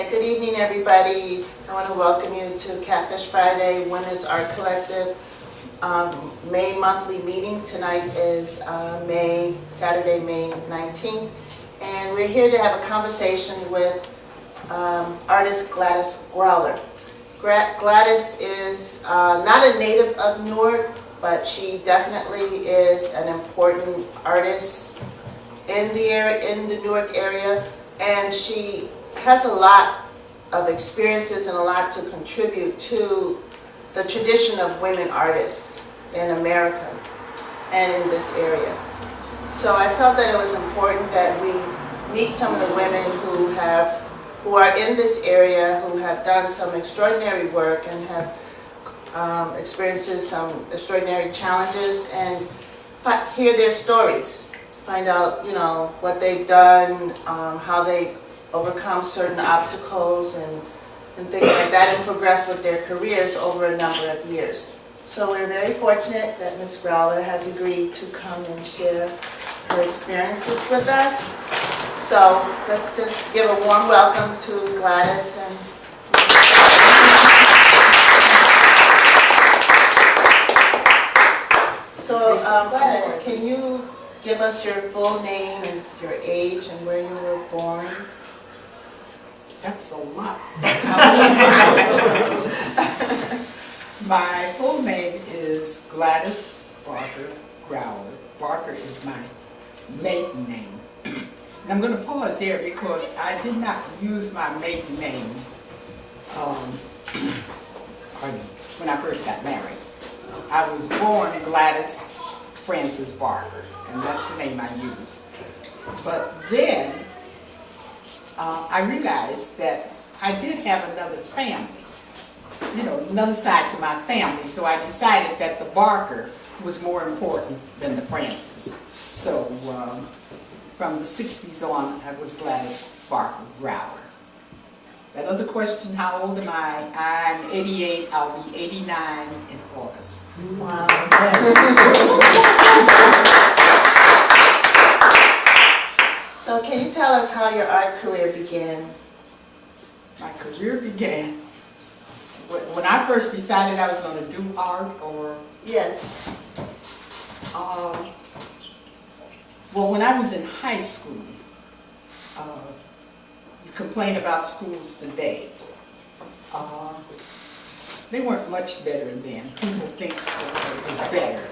right, good evening everybody. I want to welcome you to Catfish Friday Women's Art Collective May monthly meeting. Tonight is Saturday, May 19th, and we're here to have a conversation with artist Gladys Grauer. Gladys is not a native of Newark, but she definitely is an important artist in the Newark area, and she has a lot of experiences and a lot to contribute to the tradition of women artists in America and in this area. So I felt that it was important that we meet some of the women who are in this area, who have done some extraordinary work and have experienced some extraordinary challenges, and hear their stories, find out, what they've done, how they've overcome certain obstacles and things like that, and progress with their careers over a number of years. So we're very fortunate that Ms. Grauer has agreed to come and share her experiences with us. So let's just give a warm welcome to Gladys. So Gladys, can you give us your full name and your age and where you were born? That's a lot. My full name is Gladys Barker Grauer. Barker is my maiden name. And I'm going to pause there because I did not use my maiden name when I first got married. I was born Gladys Frances Barker, and that's the name I used. But then I realized that I did have another family, another side to my family, so I decided that the Barker was more important than the Francis. So from the 60s on, I was Gladys Barker Grauer. That other question, how old am I? I'm 88, I'll be 89 in August. Wow. So can you tell us how your art career began? My career began when I first decided I was going to do art, or? Yes. Well, when I was in high school, you complain about schools today. They weren't much better then. People think it was better.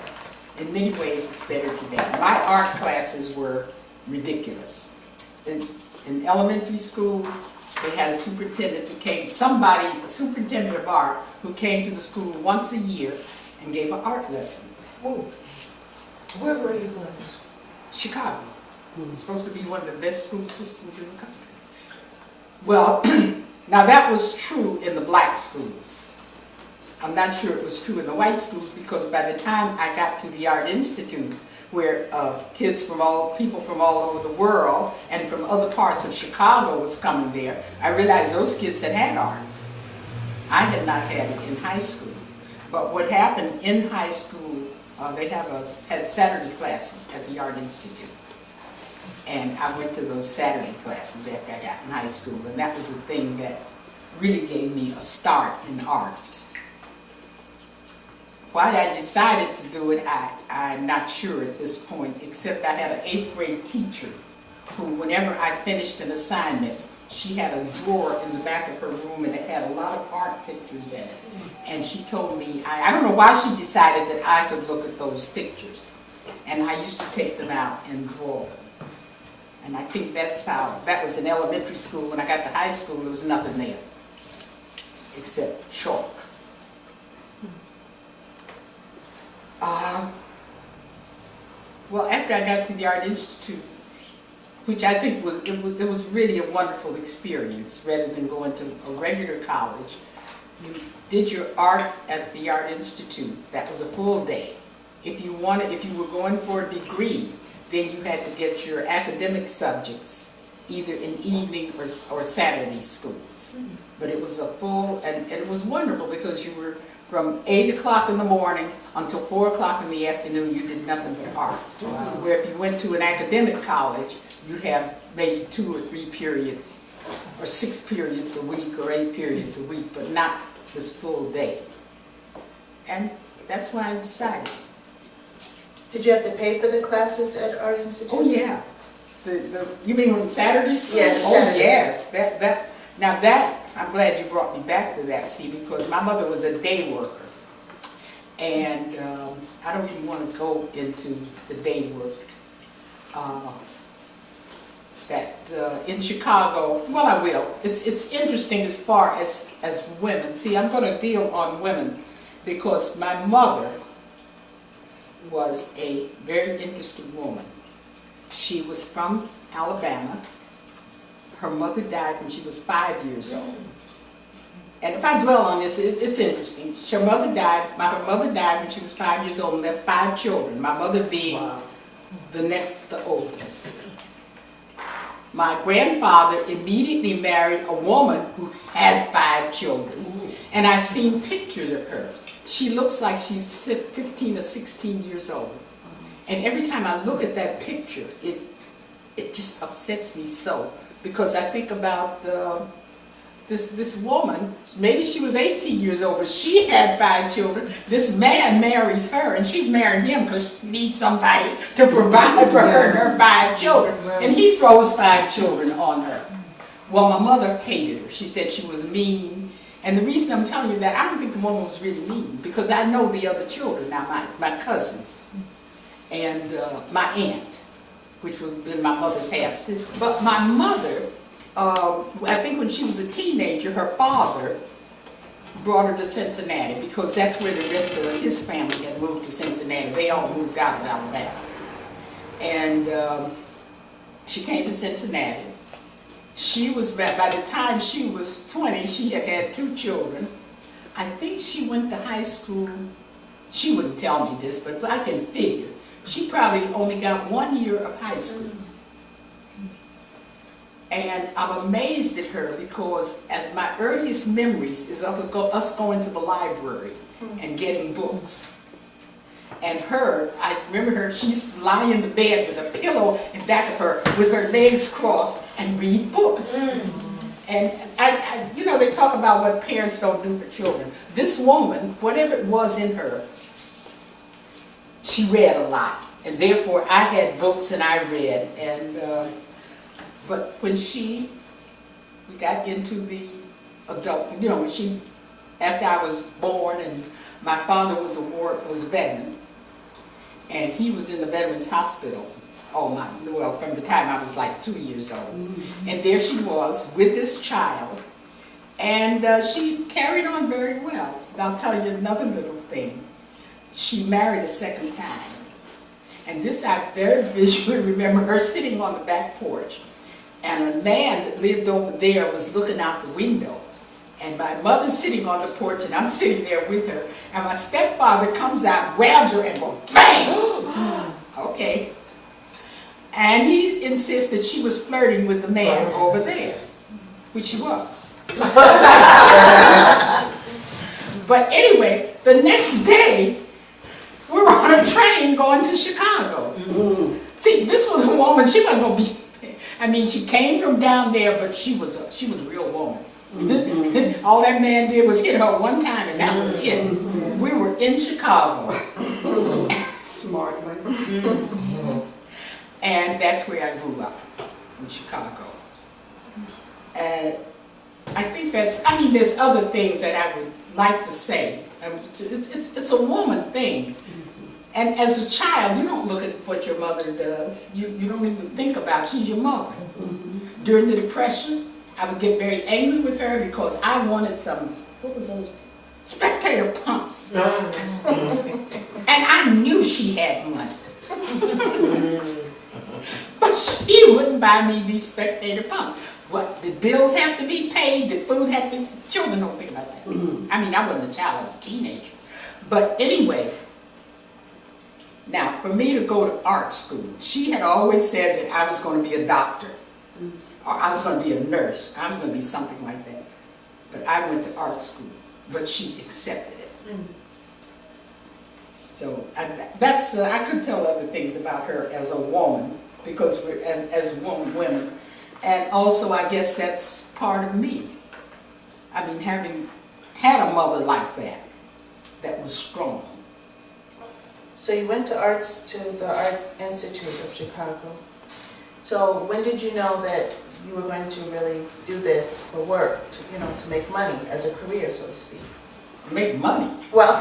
In many ways, it's better today. My art classes were ridiculous. In elementary school, they had a superintendent a superintendent of art, who came to the school once a year and gave an art lesson. Oh. Where were you going? Chicago. It's supposed to be one of the best school systems in the country. Well, now that was true in the black schools. I'm not sure it was true in the white schools, because by the time I got to the Art Institute, where people from all over the world and from other parts of Chicago was coming there, I realized those kids had art. I had not had it in high school. But what happened in high school, they had Saturday classes at the Art Institute. And I went to those Saturday classes after I got in high school, and that was the thing that really gave me a start in art. Why I decided to do it, I'm not sure at this point, except I had an 8th grade teacher who, whenever I finished an assignment, she had a drawer in the back of her room and it had a lot of art pictures in it. And she told me, I don't know why she decided that I could look at those pictures. And I used to take them out and draw them. And I think that was in elementary school. When I got to high school, there was nothing there except chalk. Well, after I got to the Art Institute, which I think was really a wonderful experience, rather than going to a regular college, you did your art at the Art Institute. That was a full day. If you were going for a degree, then you had to get your academic subjects either in evening or Saturday schools. But it was a full, and it was wonderful because you were from 8 o'clock in the morning until 4 o'clock in the afternoon, you did nothing but art. Wow. Where if you went to an academic college, you'd have maybe 2 or 3 periods or 6 periods a week or 8 periods a week, but not this full day. And that's why I decided. Did you have to pay for the classes at Art Institute? Oh, yeah. You mean on Saturdays? Yes, Oh, Saturdays. yes. Now that, I'm glad you brought me back to that, see, because my mother was a day worker. And I don't really want to go into the day work. In Chicago, well, I will. It's interesting as far as women. See, I'm going to deal on women because my mother was a very interesting woman. She was from Alabama. Her mother died when she was 5 years old. And if I dwell on this, it's interesting. Her mother died when she was 5 years old and left 5 children, my mother being the next to the oldest. My grandfather immediately married a woman who had 5 children. And I've seen pictures of her. She looks like she's 15 or 16 years old. And every time I look at that picture, it just upsets me so. Because I think about this woman, maybe she was 18 years old, but she had 5 children. This man marries her, and she's marrying him because she needs somebody to provide for her and her 5 children. And he throws 5 children on her. Well, my mother hated her. She said she was mean. And the reason I'm telling you that, I don't think the woman was really mean, because I know the other children now, my cousins, and my aunt, which was been my mother's half-sister. But my mother, I think when she was a teenager, her father brought her to Cincinnati because that's where the rest of his family had moved to Cincinnati. They all moved out of Alabama. And she came to Cincinnati. She was, by the time she was 20, she had had 2 children. I think she went to high school. She wouldn't tell me this, but I can figure. She probably only got 1 year of high school. And I'm amazed at her because as my earliest memories is of us going to the library and getting books. And her, I remember her, she used to lie in the bed with a pillow in back of her with her legs crossed and read books. And you know, they talk about what parents don't do for children. This woman, whatever it was in her, she read a lot. And therefore, I had books and I read. And but when we got into the adult, you know, after I was born, and my father was a veteran, and he was in the Veterans Hospital from the time I was like 2 years old. And there she was with this child, and she carried on very well. And I'll tell you another little thing. She married a second time. And this I very visually remember her sitting on the back porch, and a man that lived over there was looking out the window. And my mother's sitting on the porch, and I'm sitting there with her. And my stepfather comes out, grabs her, and goes, bang! Okay. And he insists that she was flirting with the man over there, which she was. But anyway, the next day, we were on a train going to Chicago. See, this was a woman, she wasn't going to be, I mean, she came from down there, but she was a real woman. All that man did was hit her one time, and that was it. We were in Chicago. Smart lady. And that's where I grew up, in Chicago. And I think there's other things that I would like to say. It's a woman thing. And as a child, you don't look at what your mother does. You don't even think about it. She's your mother. During the Depression, I would get very angry with her because I wanted some, what was those? Spectator pumps. And I knew she had money. But she wouldn't buy me these Spectator pumps. What, did bills have to be paid? Did food have to be, children don't think about that. I mean, I wasn't a child, I was a teenager. But anyway, now for me to go to art school, she had always said that I was going to be a doctor. Or I was going to be a nurse. I was going to be something like that. But I went to art school. But she accepted it. So I could tell other things about her as a woman, because we're as women. And also, I guess that's part of me. I mean, having had a mother like that, that was strong. So you went to the Art Institute of Chicago. So when did you know that you were going to really do this for work, to make money as a career, so to speak? Make money? Well,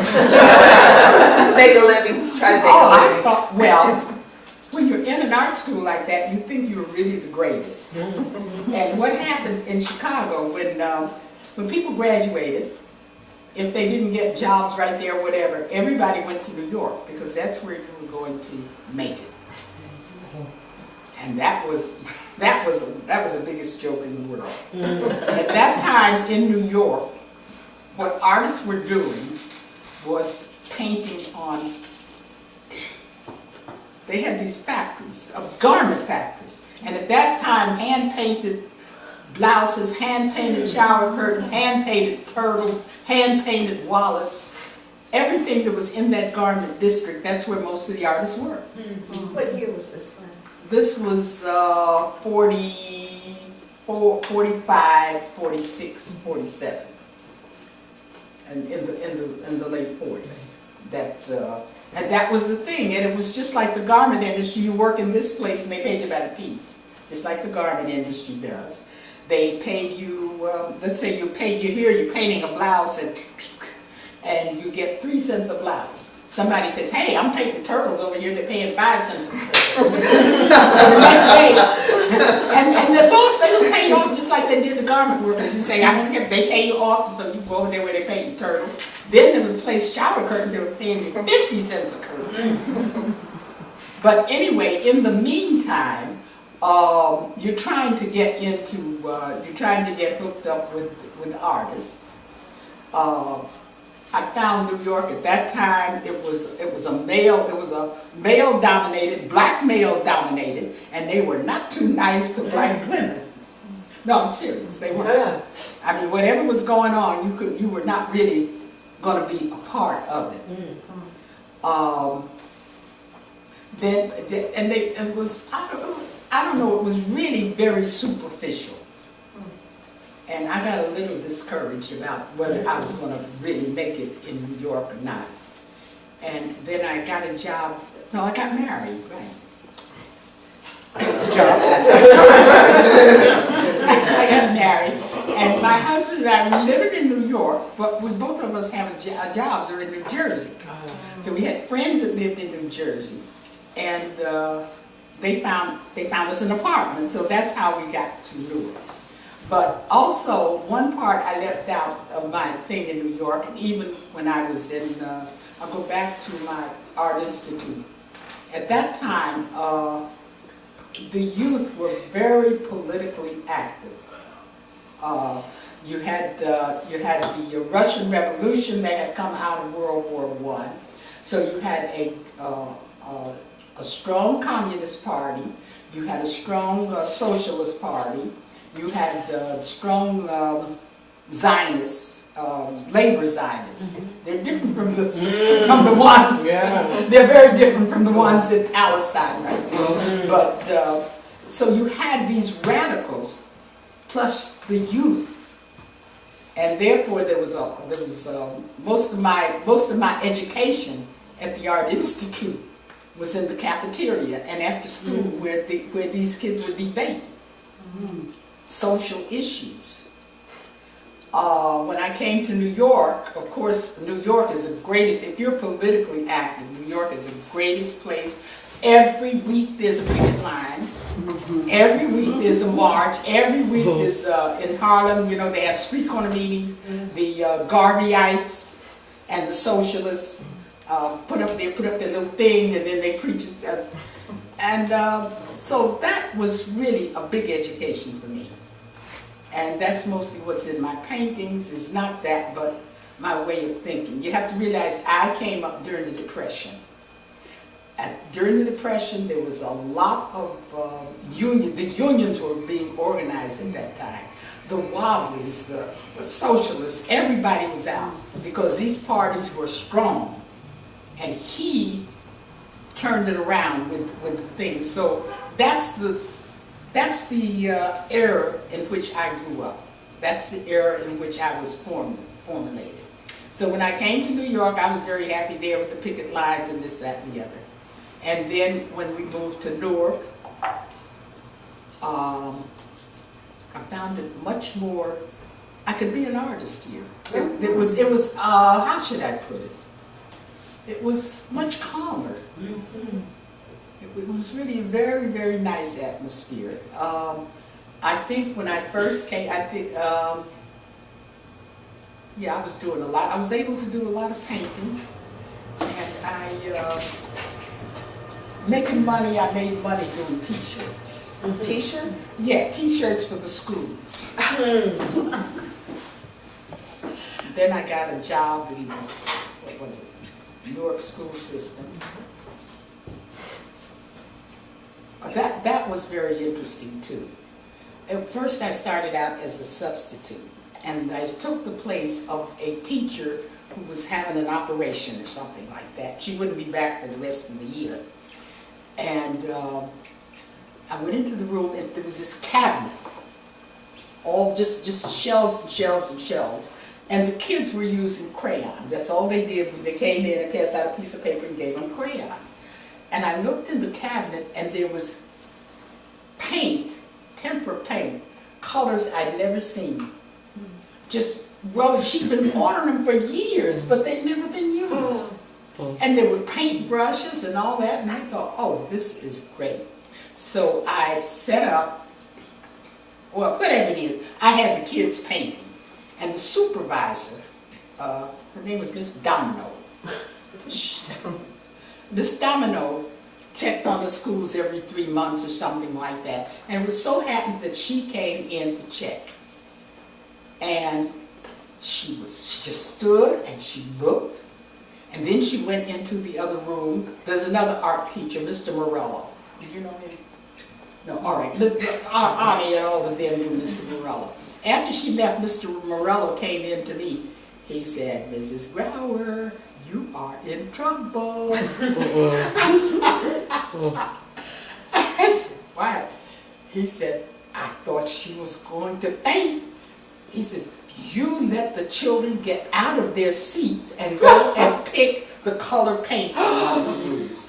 make a living, try to make a I living. thought, well, when you're in an art school like that, you think you're really the greatest. And what happened in Chicago, when people graduated, if they didn't get jobs right there or whatever, everybody went to New York because that's where you were going to make it. And that was the biggest joke in the world. At that time in New York, what artists were doing was painting on, they had these factories, garment factories. And at that time, hand-painted blouses, hand-painted shower curtains, hand-painted turtles, hand-painted wallets. Everything that was in that garment district, that's where most of the artists were. What year was this class? This was 44, 45, 46, 47. And in the late 40s. And that was the thing. And it was just like the garment industry. You work in this place and they paid you about a piece, just like the garment industry does. They pay you, let's say you're painting a blouse and you get 3 cents a blouse. Somebody says, hey, I'm painting turtles over here, they're paying 5 cents a blouse. So the next day, and the folks, they don't pay you off just like they did the garment workers. You say, they pay you off, so you go over there where they pay you turtle. Then there was a place, shower curtains, they were paying you 50 cents a curtain. But anyway, in the meantime, you're trying to get hooked up with artists. I found New York at that time. It was a male dominated, black male dominated, and they were not too nice to black women. No, I'm serious. They weren't. I mean, whatever was going on, you were not really going to be a part of it. I don't know, it was really very superficial. And I got a little discouraged about whether I was going to really make it in New York or not. And then I got a job, I got married, right? That's a job. I got married, and my husband and I were living in New York, but both of us have our jobs are in New Jersey. So we had friends that lived in New Jersey, and they found us an apartment, so that's how we got to Newark. But also, one part I left out of my thing in New York, and even when I was I'll go back to my art institute. At that time, the youth were very politically active. You had the Russian Revolution that had come out of World War I. So you had a strong Communist Party, you had a strong Socialist Party, you had strong Zionists, labor Zionists. They're different from the ones. They're very different from the ones in Palestine right now. But so you had these radicals plus the youth, and therefore there was most of my education at the Art Institute was in the cafeteria and after school where these kids would debate social issues. When I came to New York, of course, New York is the greatest. If you're politically active, New York is the greatest place. Every week there's a picket line. Every week there's a march. Every week is in Harlem. You know, they have street corner meetings. The Garveyites and the socialists put up their little thing, and then they preach it. So that was really a big education for me. And that's mostly what's in my paintings. It's not that, but my way of thinking. You have to realize I came up during the Depression. During the Depression, there was a lot of the unions were being organized at that time. The Wobblies, the Socialists, everybody was out because these parties were strong. And he turned it around with things. So that's that's the era in which I grew up. That's the era in which I was formulated. So when I came to New York, I was very happy there with the picket lines and this, that, and the other. And then when we moved to Newark, I found it much more, I could be an artist here. It was how should I put it? It was much calmer. It was really a very, very nice atmosphere. I think when I first came, yeah, I was doing a lot. I was able to do a lot of painting, and making money. I made money doing T-shirts. T-shirts? Yeah, T-shirts for the schools. Then I got a job in what was it, Newark school system. That was very interesting too. At first, I started out as a substitute. And I took the place of a teacher who was having an operation or something like that. She wouldn't be back for the rest of the year. And I went into the room and there was this cabinet, all just shelves and shelves and shelves. And the kids were using crayons. That's all they did when they came in and passed out a piece of paper and gave them crayons. And I looked in the cabinet and there was paint, tempera paint, colors I'd never seen. Just rubber. She'd been ordering them for years, but they'd never been used. And there were paint brushes and all that, and I thought, oh, this is great. So I set up, well, whatever it is, I had the kids painting, and the supervisor, her name was Miss Domino. Miss Domino checked on the schools every 3 months or something like that, and it was so happens that she came in to check. And she just stood and she looked, and then she went into the other room. There's another art teacher, Mr. Morello. Did you know him? No, all right. Arnie and all of them knew Mr. Morello. After she left, Mr. Morello came in to me. He said, Mrs. Grauer, you are in trouble. I said, what? He said, I thought she was going to faint. He says, you let the children get out of their seats and go and pick the color paint they want to use.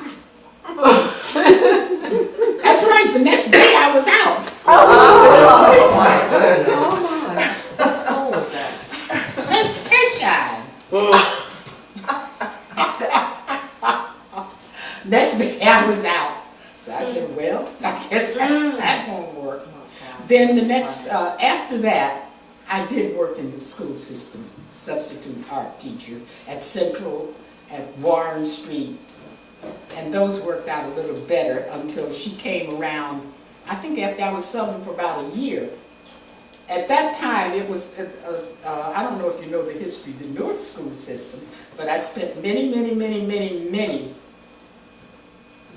That's right, the next day I was out. Oh my goodness. Oh my. What school was that? Next day I was out. So I said, well, I guess that won't work. Then the next, after that, I did work in the school system, substitute art teacher at Central, at Warren Street, and those worked out a little better until she came around, I think after I was subbing for about a year. At that time, it was, I don't know if you know the history of the Newark school system, but I spent many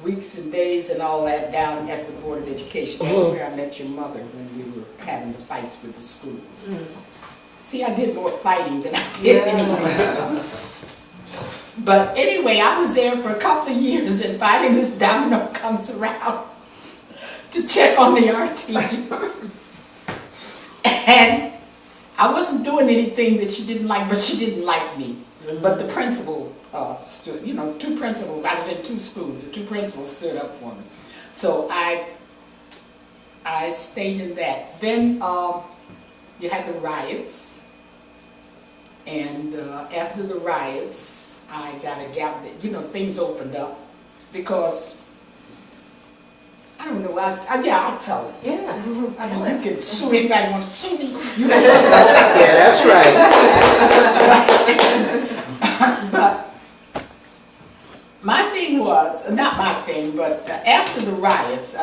weeks and days and all that down at the Board of Education. That's where I met your mother when we were having the fights with the schools. See, I did more fighting than I did anyway. But anyway, I was there for a couple of years, and finally Miss Domino comes around to check on the art teachers. And I wasn't doing anything that she didn't like, but she didn't like me. But the principal stood, you know, two principals, I was in two schools, the two principals stood up for me. So I stayed in that. Then you had the riots, and after the riots, I got a gap that, you know, things opened up because, I don't know, yeah, I'll tell it. Yeah. I mean, you can sue anybody want to sue me. You can Yeah, that's right. But my thing was, not my thing, but after the riots,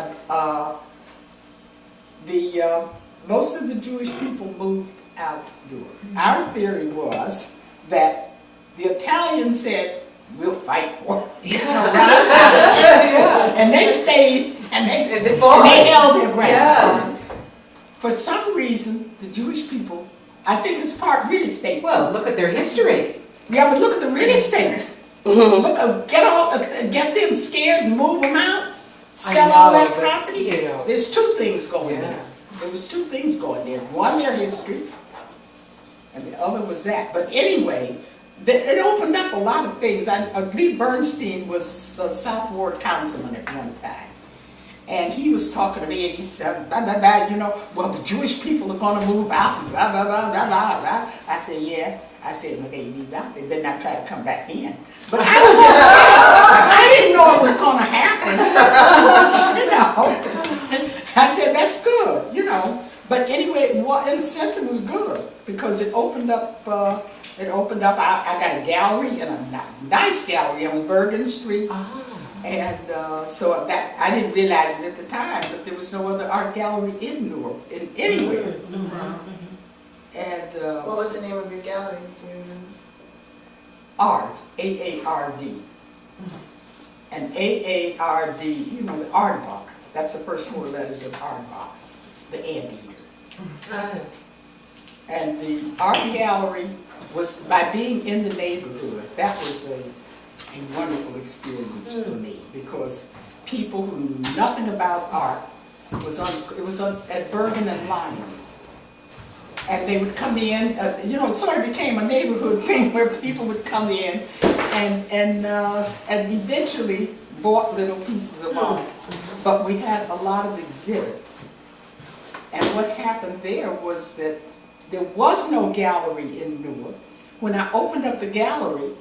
most of the Jewish people moved out Newark. Our theory was that the Italians said, we'll fight for it. You know, and they stayed and they held their ground. Yeah. For some reason, the Jewish people, I think it's part real estate. Well, look at their history. Yeah, but look at the real estate. Look, get them scared and move them out. sell all know, that but, property? you know. There's two things going Yeah. there. There was two things going there. One, their history, and the other was that. But anyway, it opened up a lot of things. Lee Bernstein was a South Ward councilman at one time. And he was talking to me and he said, blah, blah, blah, you know, well, the Jewish people are going to move out and blah, blah, blah, blah, blah, blah. I said, yeah. I said, well, they need out. They better not try to come back in. But I was just, I didn't know it was going to happen. You know, I said, that's good, you know. But anyway, well, in a sense, it was good because it opened up, I got a gallery and a nice gallery on Bergen Street. And so that, I didn't realize it at the time, but there was no other art gallery in Newark, anywhere. And What was the name of your gallery? Do you remember? Art, A-A-R-D. And A-A-R-D, you know, the Aardvark. That's the first four letters of Aardvark, the anteater. And the art gallery was, by being in the neighborhood, that was a wonderful experience for me because people who knew nothing about art it was on at Bergen and Lyons. And they would come in, you know, it sort of became a neighborhood thing where people would come in and eventually bought little pieces of art. But we had a lot of exhibits. And what happened there was that there was no gallery in Newark. When I opened up the gallery,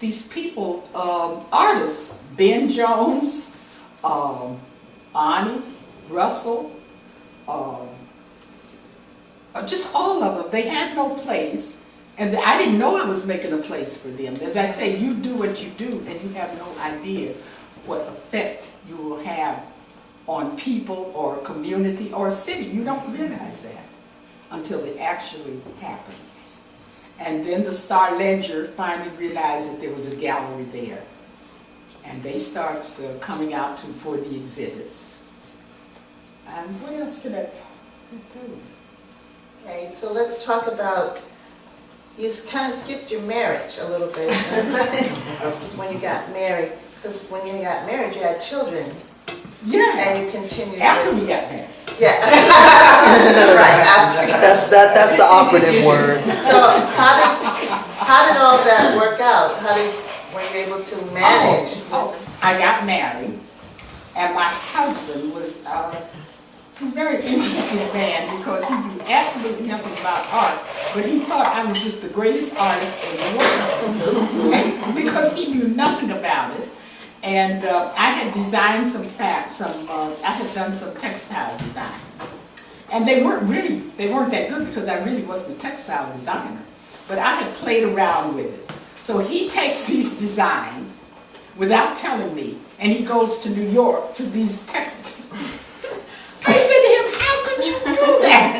these people, artists, Ben Jones, Ani, Russell, just all of them, they had no place, and I didn't know I was making a place for them. As I say, you do what you do, and you have no idea what effect you will have on people or a community or a city. You don't realize that until it actually happens. And then the Star Ledger finally realized that there was a gallery there. And they started coming out for the exhibits. And what else could I do? Okay, so let's talk about, you kind of skipped your marriage a little bit when you got married. Because when you got married, you had children. Yeah. And you continued. After we got married. Yeah. Right, after. That's the operative word. So how did all that work out? Were you able to manage? I got married, and my husband was a very interesting man because he knew absolutely nothing about art, but he thought I was just the greatest artist in the world because he knew nothing about it. And I had designed I had done some textile designs. And they weren't that good because I really wasn't a textile designer. But I had played around with it. So he takes these designs without telling me, and he goes to New York to these textiles. I said to him, how could you do that?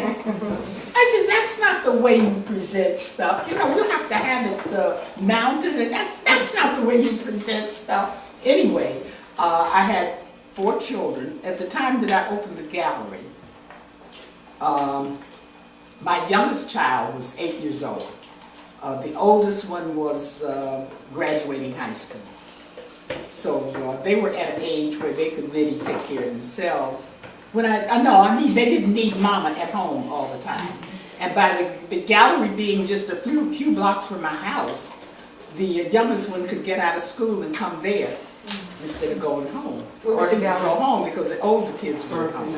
I said, that's not the way you present stuff. You know, you have to have it mounted, and that's not the way you present stuff. Anyway, I had 4 children. At the time that I opened the gallery, my youngest child was 8 years old. The oldest one was graduating high school. So they were at an age where they could really take care of themselves. They didn't need mama at home all the time. And by the gallery being just a few blocks from my house, the youngest one could get out of school and come there instead of going home. Where was or the they could gallery? go home because the older kids were home.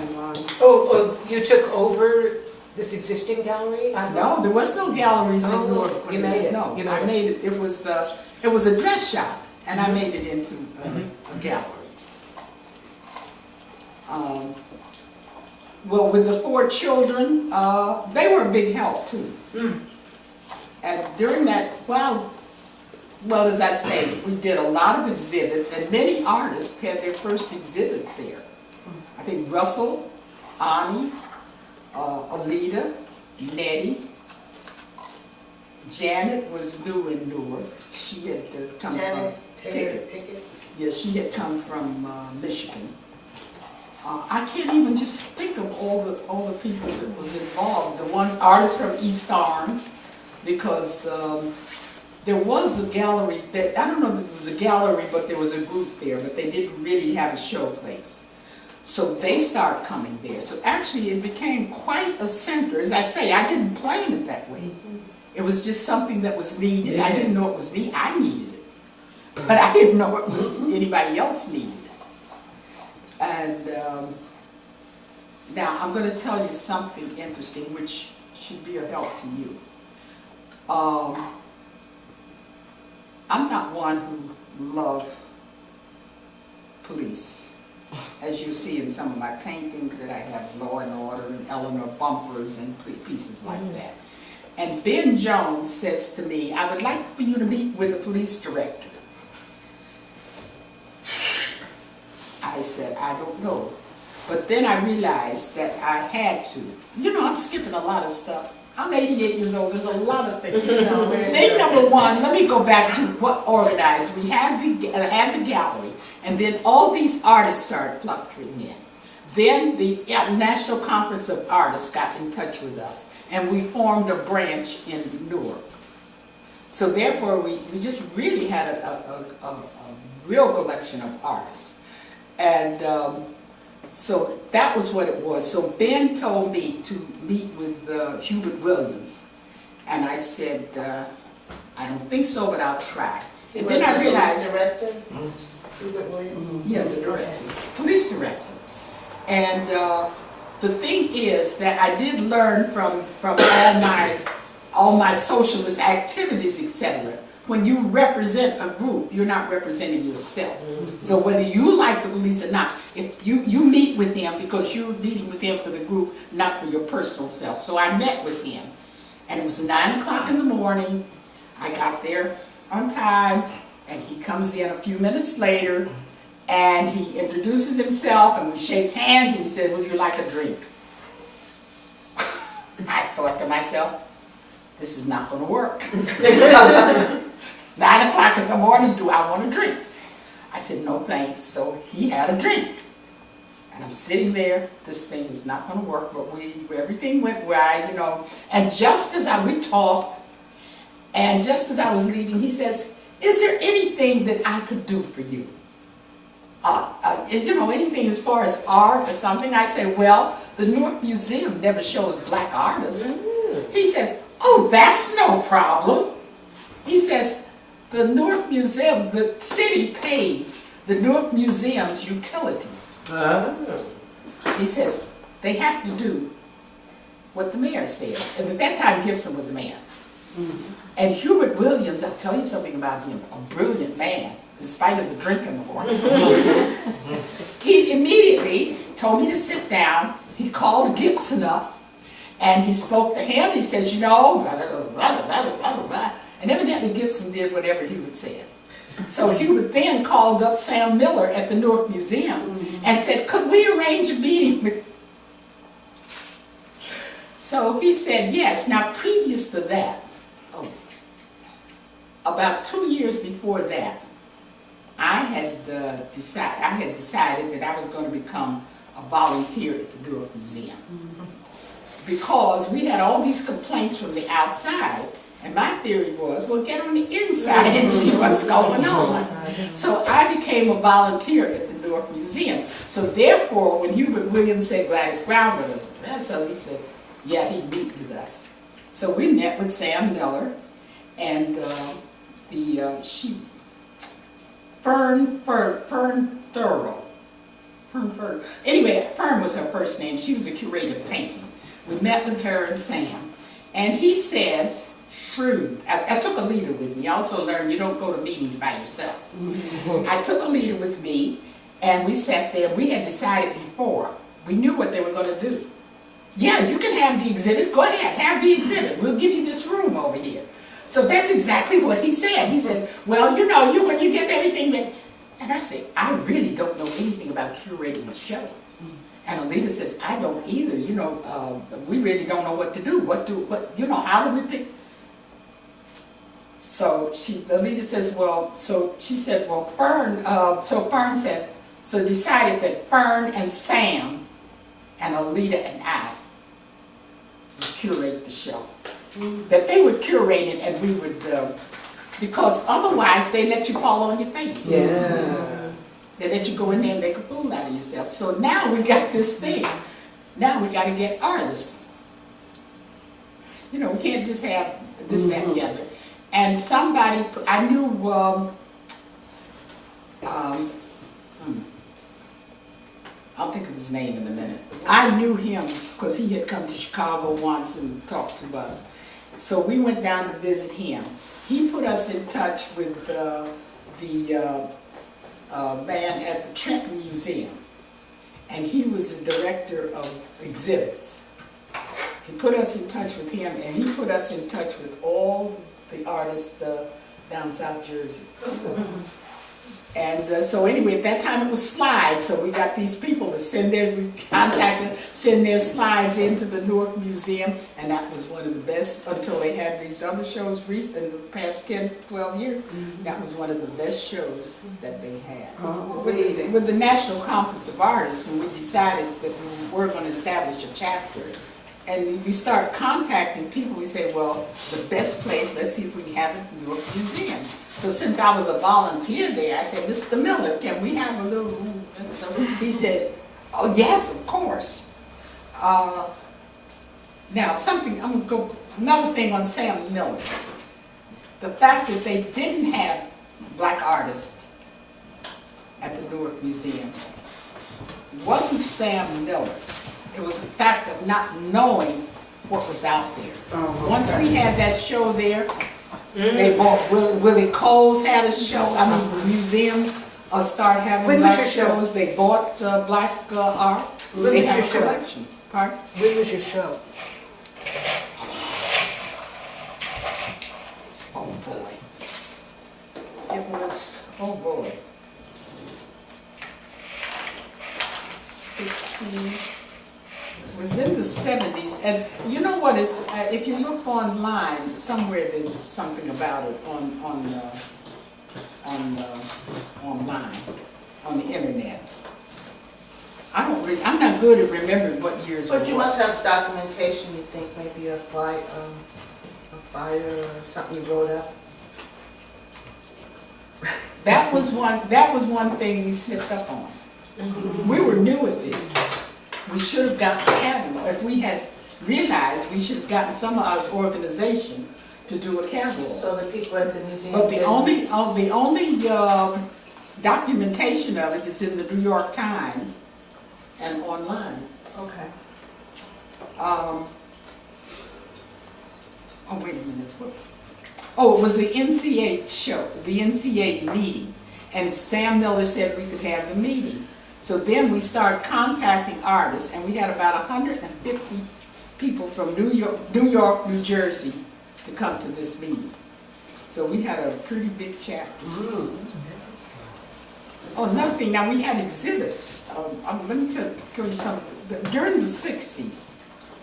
Oh, you took over this existing gallery? No, there was no galleries in Oh, Newark. you made it. No, You made I made it. It was a dress shop, and I made it into a gallery. Well, with the 4 children, they were a big help too. And during that, well, as I say, we did a lot of exhibits, and many artists had their first exhibits there. I think Russell, Ani, Alita, Nettie, Janet was new in Newark. She had come Janet from Taylor Pickett. Yes, she had come from Michigan. I can't even just think of all the people that was involved. The one artist from East Arm, because there was a gallery that, I don't know if it was a gallery, but there was a group there, but they didn't really have a showplace. So they started coming there. So actually it became quite a center. As I say, I didn't plan it that way. It was just something that was needed. I didn't know it was needed. I needed it. But I didn't know it was anybody else needed it. And now I'm going to tell you something interesting which should be a help to you. I'm not one who loves police. As you see in some of my paintings that I have Law and Order and Eleanor bumpers and pieces like that. And Ben Jones says to me, I would like for you to meet with the police director. I said, I don't know. But then I realized that I had to. You know, I'm skipping a lot of stuff. I'm 88 years old. There's a lot of things. Thing number one, let me go back to what organized. We had the gallery, and then all these artists started fluctuating in. Then the National Conference of Artists got in touch with us, and we formed a branch in Newark. So therefore, we just really had a real collection of artists. And so that was what it was. So Ben told me to meet with Hubert Williams. And I said, I don't think so, but I'll try. And then I realized... Director? Hubert Williams? Yeah, the director. Police director. And the thing is that I did learn from all my socialist activities, etc. When you represent a group, you're not representing yourself. So whether you like the police or not, if you meet with them because you're meeting with them for the group, not for your personal self. So I met with him, and it was 9 o'clock in the morning. I got there on time, and he comes in a few minutes later, and he introduces himself, and we shake hands, and he said, would you like a drink? I thought to myself, this is not going to work. 9 o'clock in the morning, do I want a drink? I said, no thanks. So he had a drink. And I'm sitting there, this thing is not going to work, but everything went right, you know. And just as we talked, and just as I was leaving, he says, is there anything that I could do for you? Is anything as far as art or something? I said, well, the Newark Museum never shows black artists. He says, oh, that's no problem. He says, the Newark Museum, the city pays the Newark Museum's utilities. He says, they have to do what the mayor says. And at that time, Gibson was a mayor. And Hubert Williams, I'll tell you something about him, a brilliant man, in spite of the drink in the morning. He immediately told me to sit down. He called Gibson up, and he spoke to him. He says, you know, blah, blah, blah, blah, blah. And evidently Gibson did whatever he would say. So Hubert then called up Sam Miller at the Newark Museum and said, could we arrange a meeting with... So he said yes. Now previous to that, about 2 years before that, I had decided that I was going to become a volunteer at the Newark Museum. Because we had all these complaints from the outside, and my theory was, well, get on the inside and see what's going on. So I became a volunteer at the Newark Museum. So therefore, when Hubert Williams said Gladys Grauer, so he said, yeah, he'd meet with us. So we met with Sam Miller and Fern Thorough. Anyway, Fern was her first name. She was a curator of painting. We met with her and Sam, and he says, shrewd. I took a leader with me. I also learned you don't go to meetings by yourself. I took a leader with me, and we sat there. We had decided before. We knew what they were going to do. Yeah, you can have the exhibit. Go ahead, have the exhibit. We'll give you this room over here. So that's exactly what he said. He said, well, you know, when you get everything that... And I said, I really don't know anything about curating a show. And Alita says, I don't either. You know, we really don't know what to do. How do we pick? So Alita says, well, so she said, well, Fern, so Fern said, so decided that Fern and Sam and Alita and I would curate the show. That they would curate it and we would because otherwise they let you fall on your face. Yeah. They let you go in there and make a fool out of yourself. So now we got this thing. Now we got to get artists. You know, we can't just have this, that, and the other. And somebody, I knew, I'll think of his name in a minute. I knew him because he had come to Chicago once and talked to us. So we went down to visit him. He put us in touch with the man at the Trenton Museum. And he was the director of exhibits. He put us in touch with him, and he put us in touch with all the artists down South Jersey. And so anyway, at that time it was slides, so we got these people to send their slides into the Newark Museum, and that was one of the best, until they had these other shows recent, in the past 10, 12 years, that was one of the best shows that they had. With the National Conference of Artists, when we decided that we were going to establish a chapter, and we start contacting people, we say, well, the best place, let's see if we can have it in the Newark Museum. So since I was a volunteer there, I said, Mr. Miller, can we have a little room? And so he said, oh yes, of course. Now I'm going to go, another thing on Sam Miller. The fact that they didn't have black artists at the Newark Museum wasn't Sam Miller. It was the fact of not knowing what was out there. Once we had that show there, they bought, Willie Coles had a show, the museum started having When was black your show? shows. They bought black art. When They was have your a show? collection. Pardon? When was your show? Oh boy. It was, Oh boy. 60. It was in the 70s, and you know what? It's if you look online, somewhere there's something about it online, on the internet. I'm not good at remembering what years. But it you was. must have documentation, you think, maybe a fire or something you wrote up. That was one thing we slipped up on. We were new at this. We should have gotten a catalog. If we had realized, we should have gotten some of our organization to do a catalog. So the people at the museum. But the didn't- only documentation of it is in the New York Times and online. Okay. Oh, wait a minute. Oh, it was the NCA show, the NCA meeting. And Sam Miller said we could have the meeting. So then we started contacting artists, and we had about 150 people from New York, New Jersey to come to this meeting. So we had a pretty big chapter. Oh, another thing, now we had exhibits. Let me tell you something. During the 60s,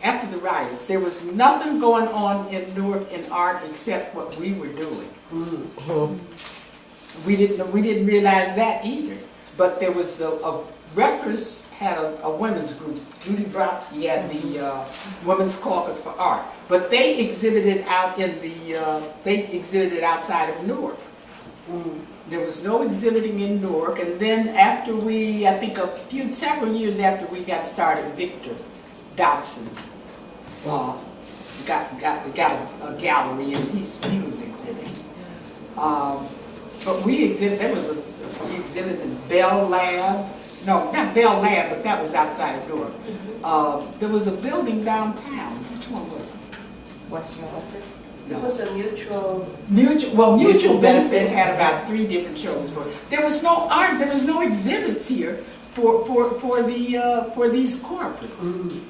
after the riots, there was nothing going on in Newark in art except what we were doing. We didn't realize that either. But there was Rutgers had a women's group. Judy Brodsky had the Women's Caucus for Art. But they exhibited outside of Newark. There was no exhibiting in Newark. And then after several years after we got started, Victor Dobson got a gallery, and he was exhibiting. But we exhibited Bell Lab. No, not Bell Lab, but that was outside of Newark. There was a building downtown. Which one was it? Western Electric? It was a mutual. Mutual Benefit had about 3 different shows. There was no art. There was no exhibits here for these corporates.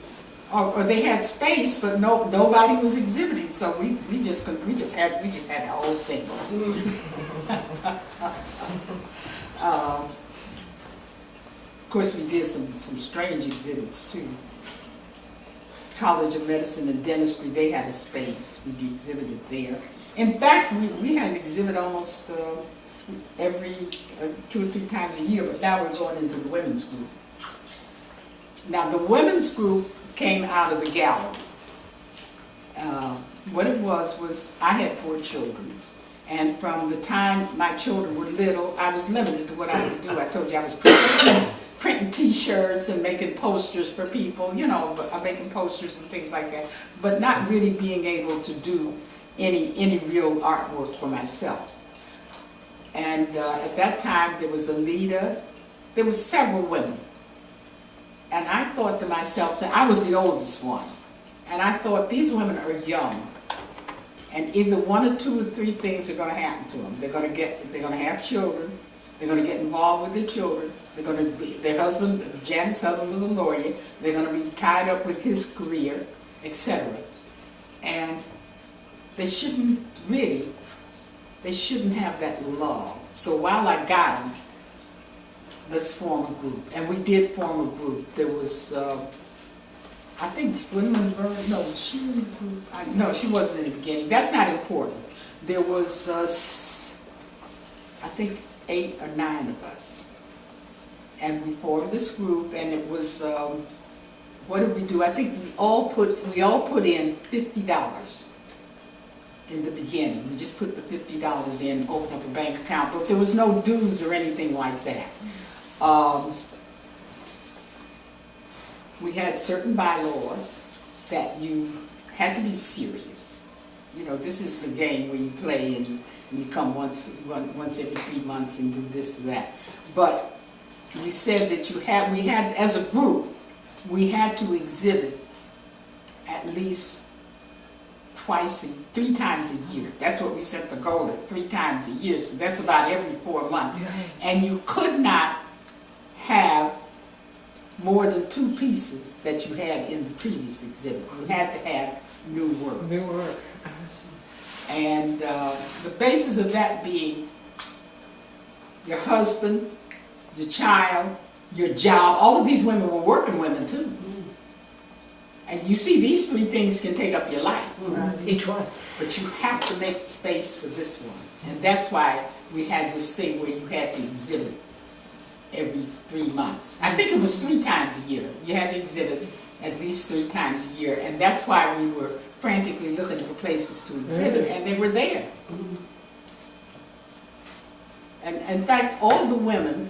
Or they had space, but nobody was exhibiting. So we just had the whole thing. Of course, we did some strange exhibits too. College of Medicine and Dentistry, they had a space. We exhibited there. In fact, we had an exhibit almost every 2 or 3 times a year, but now we're going into the women's group. Now, the women's group came out of the gallery. What it was I had 4 children, And from the time my children were little, I was limited to what I could do. I told you I was printing T-shirts and making posters for people, you know, making posters and things like that, but not really being able to do any real artwork for myself. And at that time, there was Alita, there were several women. And I thought to myself, so I was the oldest one, and I thought, these women are young. And either one or two or three things are going to happen to them. They're going to have children. They're going to get involved with their children. They're going to be, their husband, Janet's husband was a lawyer. They're going to be tied up with his career, etc. And they shouldn't have that love. So while I got them, let's form a group. And we did form a group. There was, I think Women Bird, no, she was in the group. No, she wasn't in the beginning. That's not important. There was, I think, 8 or 9 of us. And we formed this group, and it was, what did we do? I think we all put in $50 in the beginning. We just put the $50 in, opened up a bank account, but there was no dues or anything like that. We had certain bylaws that you had to be serious. You know, this is the game where you play and you come once every 3 months and do this and that. But we said that we had, as a group, we had to exhibit at least 3 times a year. That's what we set the goal at, 3 times a year. So that's about every 4 months. And you could not have more than 2 pieces that you had in the previous exhibit. You had to have new work. New work. And the basis of that being your husband, your child, your job. All of these women were working women too. And you see, these 3 things can take up your life. Each one. But you have to make space for this one. And that's why we had this thing where you had to exhibit every 3 months. I think it was 3 times a year. You had to exhibit at least 3 times a year. And that's why we were frantically looking for places to exhibit, and they were there. And in fact, all the women,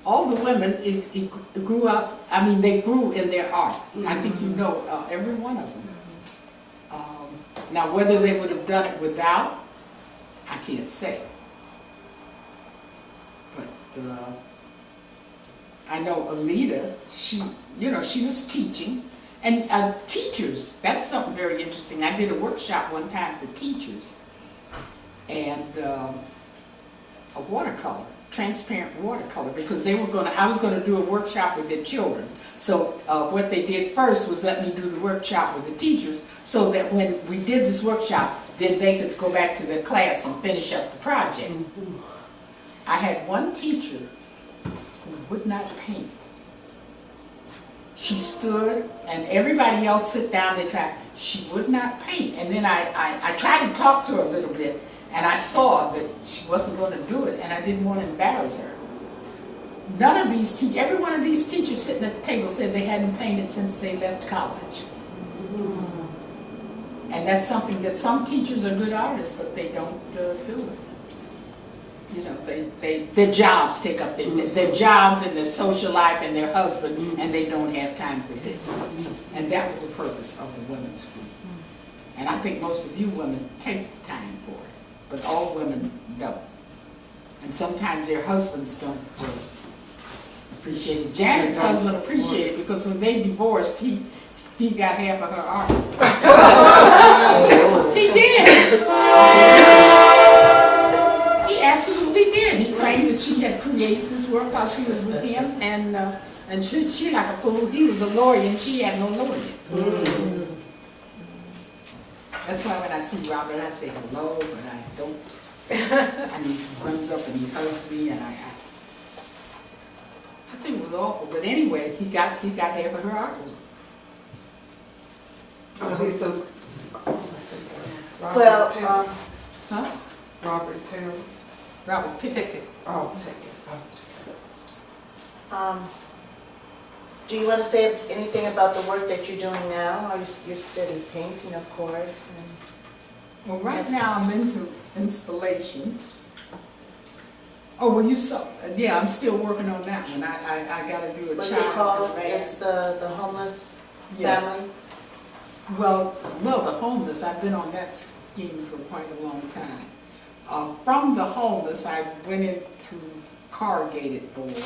it grew up, I mean, they grew in their art. I think you know every one of them. Now, whether they would have done it without, I can't say. But I know Alita, she was teaching. And teachers, that's something very interesting. I did a workshop one time for teachers. And a watercolor, transparent watercolor, because I was going to do a workshop with their children. So what they did first was let me do the workshop with the teachers, so that when we did this workshop, then they could go back to their class and finish up the project. I had one teacher who would not paint. She stood, and everybody else sit down, they tried. She would not paint. And then I tried to talk to her a little bit, and I saw that she wasn't going to do it, and I didn't want to embarrass her. None of these teachers, every one of these teachers sitting at the table said they hadn't painted since they left college. And that's something that some teachers are good artists, but they don't do it. You know, their jobs take up their jobs and their social life and their husband, and they don't have time for this. And that was the purpose of the women's group. And I think most of you women take time for it, but all women don't. And sometimes their husbands don't appreciate it. Janet's husband appreciated it because when they divorced, he got half of her art. He did. He absolutely did. He claimed that she had created this work while she was with him, and she like a fool. He was a lawyer, and she had no lawyer. That's why when I see Robert, I say hello, but I don't. And he runs up and he hugs me, and I think it was awful. But anyway, he got half of her art. Well, Huh? Robert Taylor. Robert Pickett. Oh, Pickett. do you want to say anything about the work that you're doing now? Or you're studying painting, of course. Well, right now I'm into installations. Oh, well, you saw, yeah, I'm still working on that one. I gotta do a What's child. it called? command. It's the homeless Yeah. family? Well, the homeless, I've been on that scheme for quite a long time. From the homeless, I went into corrugated board.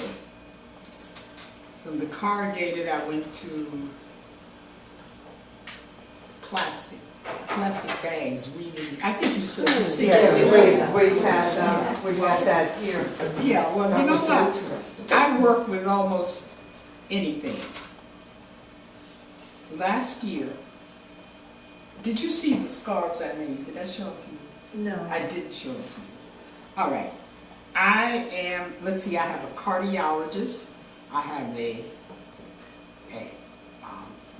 From the corrugated, I went to plastic bags, weaving. I think you said, Where you had that here. Yeah, well, you know what? I work with almost anything. Last year, did you see the scarves I made? Did I show it to you? No. I didn't show it to you. All right. I am, let's see, I have a cardiologist. I have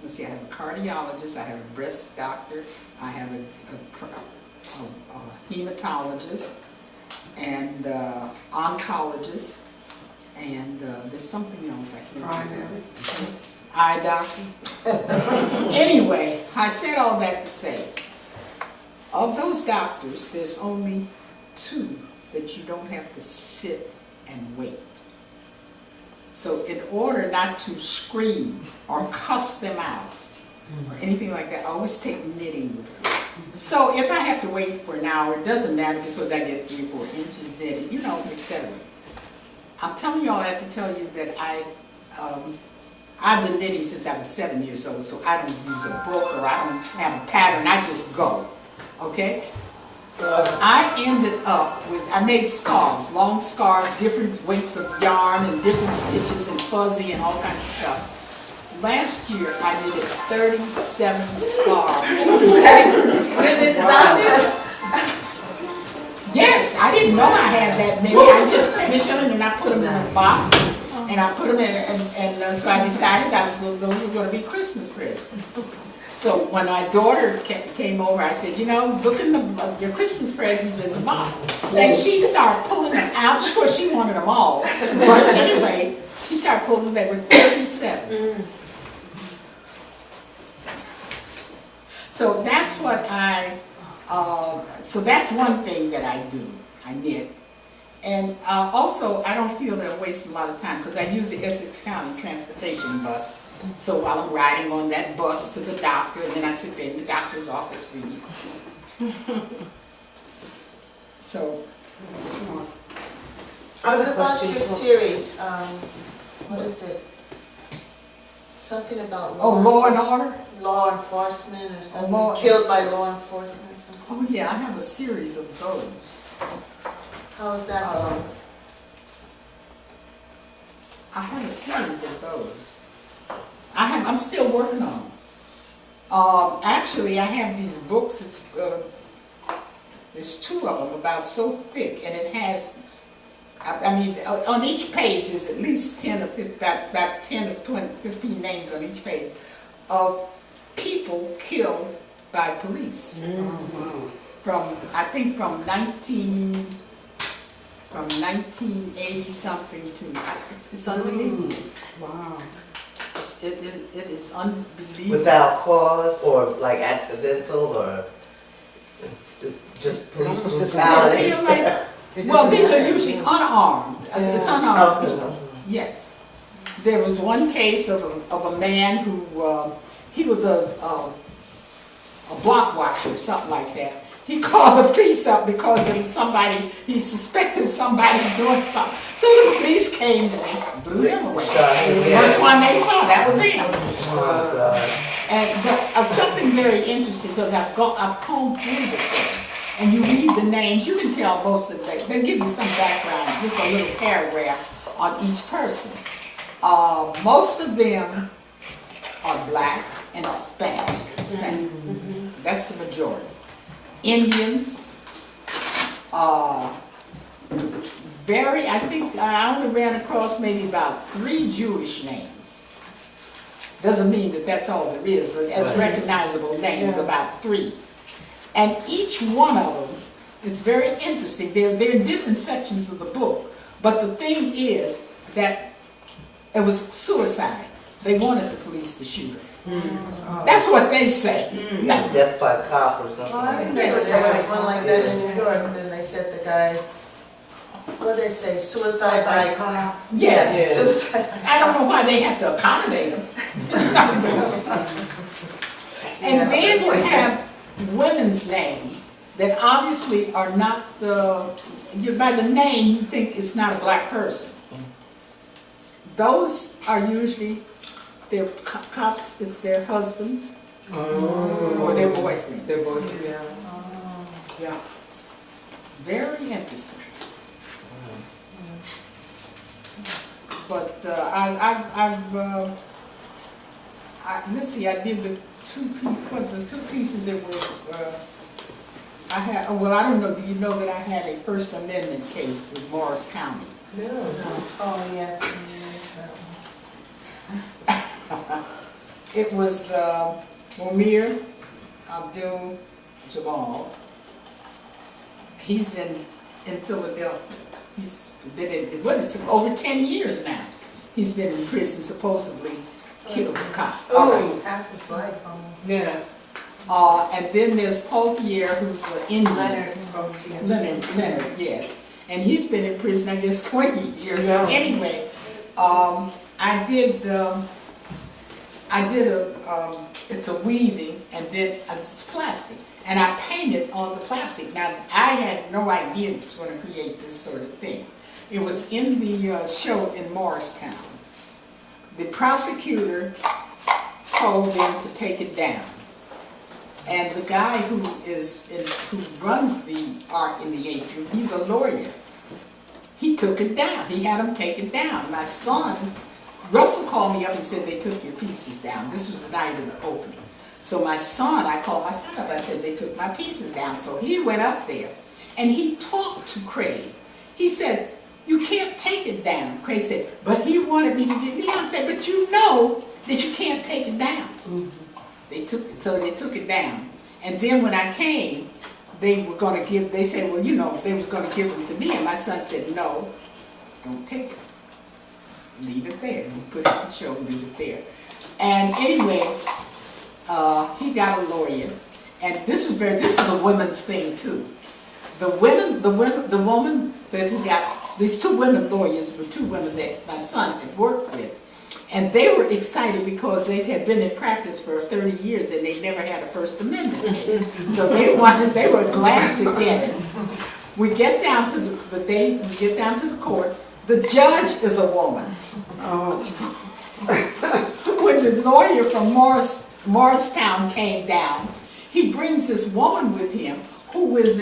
let's see, I have a cardiologist, I have a breast doctor, I have a hematologist, and oncologist, and there's something else I can't remember. Eye doctor. Anyway, I said all that to say, of those doctors, there's only 2 that you don't have to sit and wait. So in order not to scream or cuss them out or anything like that, I always take knitting with me. So if I have to wait for an hour, it doesn't matter because I get 3 or 4 inches knitted, you know, etc. I'm telling you all that to tell you that I've been knitting since I was 7 years old, so I don't use a book or I don't have a pattern, I just go, okay? I ended up with, I made scarves, long scarves, different weights of yarn and different stitches and fuzzy and all kinds of stuff. Last year, I knitted 37 scarves. Yes, I didn't know I had that many. I just finished them and then I put them in a box and I put them in, and so I decided those were going to be Christmas presents. So when my daughter came over, I said, you know, look in your Christmas presents in the box. And she started pulling them out. Of course, she wanted them all. But anyway, she started pulling them. They were 37. So that's what so that's one thing that I do. I knit. And also, I don't feel that I'm wasting a lot of time because I use the Essex County transportation bus. So while I'm riding on that bus to the doctor, and then I sit there in the doctor's office reading. So, What about your series? What is it? Something about law and order? law enforcement or something? law Killed by law enforcement or something? Oh yeah, I have a series of those. How is that going? I have a series of those. I'm still working on them. Actually, I have these books. There's 2 of them about so thick, and it has. I mean, on each page is at least 10 or 15, about 10 or 20, 15 names on each page of people killed by police. From I think from 1980 something to it's unbelievable. Wow. It is unbelievable. Without cause or like accidental or just police brutality. Well, these are usually unarmed. It's unarmed Okay. people. Yes. There was one case of a man who he was a block watcher or something like that. He called the police up because there was somebody, he suspected somebody doing something. So the police came and blew him away. The first one they saw, that was him. Oh, God. And something very interesting, because I've combed through the thing, and you read the names, you can tell most of them. They give you some background, just a little paragraph on each person. Most of them are black and Hispanic. That's the majority. Indians, I think I only ran across maybe about 3 Jewish names. Doesn't mean that that's all there is, but as recognizable names, about 3. And each one of them, it's very interesting. They're in different sections of the book, but the thing is that it was suicide. They wanted the police to shoot her. That's what they say. Like death by cop or something Well, I like remember that. there was one like that in New York, then they said the guy, what did they say, suicide by cop? Yes. Yeah. Suicide by I don't know why they have to accommodate them. And then you have women's names that obviously are not, by the name, you think it's not a black person. Those are usually their cops, it's their husbands or their boyfriends. They're both, yeah. Yeah. Very interesting. But let's see, I did the two pieces that were, I had, well, I don't know, do you know that I had a First Amendment case with Morris County? No. Oh, yes. It was Mumir Abdul Jamal. He's in Philadelphia. He's been in, it's over 10 years now. He's been in prison, supposedly killed a cop. Oh. Half his life almost. Yeah. And then there's Paul Pierre, who's an Indian. Leonard, yes. And he's been in prison, I guess, 20 years. Yeah. But anyway, I did it's a weaving, and then it's plastic. And I painted on the plastic. Now, I had no idea it was going to create this sort of thing. It was in the show in Morristown. The prosecutor told them to take it down. And the guy who runs the art in the atrium, he's a lawyer. He took it down. He had him take it down. My son, Russell called me up and said they took your pieces down. This was the night of the opening. So my son, I called my son up, I said they took my pieces down. So he went up there and he talked to Craig. He said, you can't take it down. Craig said, but he wanted me to get it down. I said, but you know that you can't take it down. They took it down. And then when I came, they said, well, you know, they was going to give them to me. And my son said, no, don't take it. Leave it there. You put it on the show and leave it there. And anyway, he got a lawyer. And this is a women's thing too. The woman that he got, these two women lawyers were two women that my son had worked with. And they were excited because they had been in practice for 30 years and they never had a First Amendment case. So they were glad to get it. We get down to the court. The judge is a woman. When the lawyer from Morristown came down, he brings this woman with him who is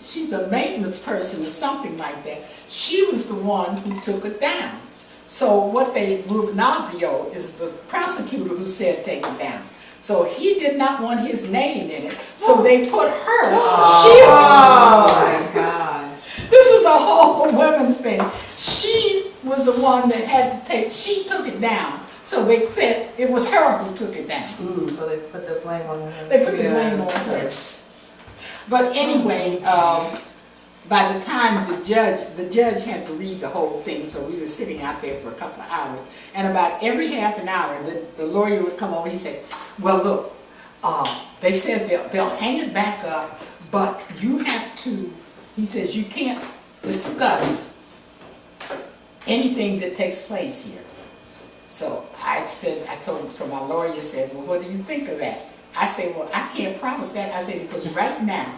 she's a maintenance person or something like that. She was the one who took it down. So Rubinazio is the prosecutor who said take it down. So he did not want his name in it. So they put her. Oh my God. This was a whole women's thing. She was the one that had to she took it down. So they said it was her who took it down. So they put the blame on her. They put the blame on her. But anyway, by the time the judge had to read the whole thing, so we were sitting out there for a couple of hours. And about every half an hour, the lawyer would come over. He said, well, look, they said they'll hang it back up, but you have to, he says, you can't discuss anything that takes place here. So so my lawyer said, well, what do you think of that? I said, well, I can't promise that. I said, because right now,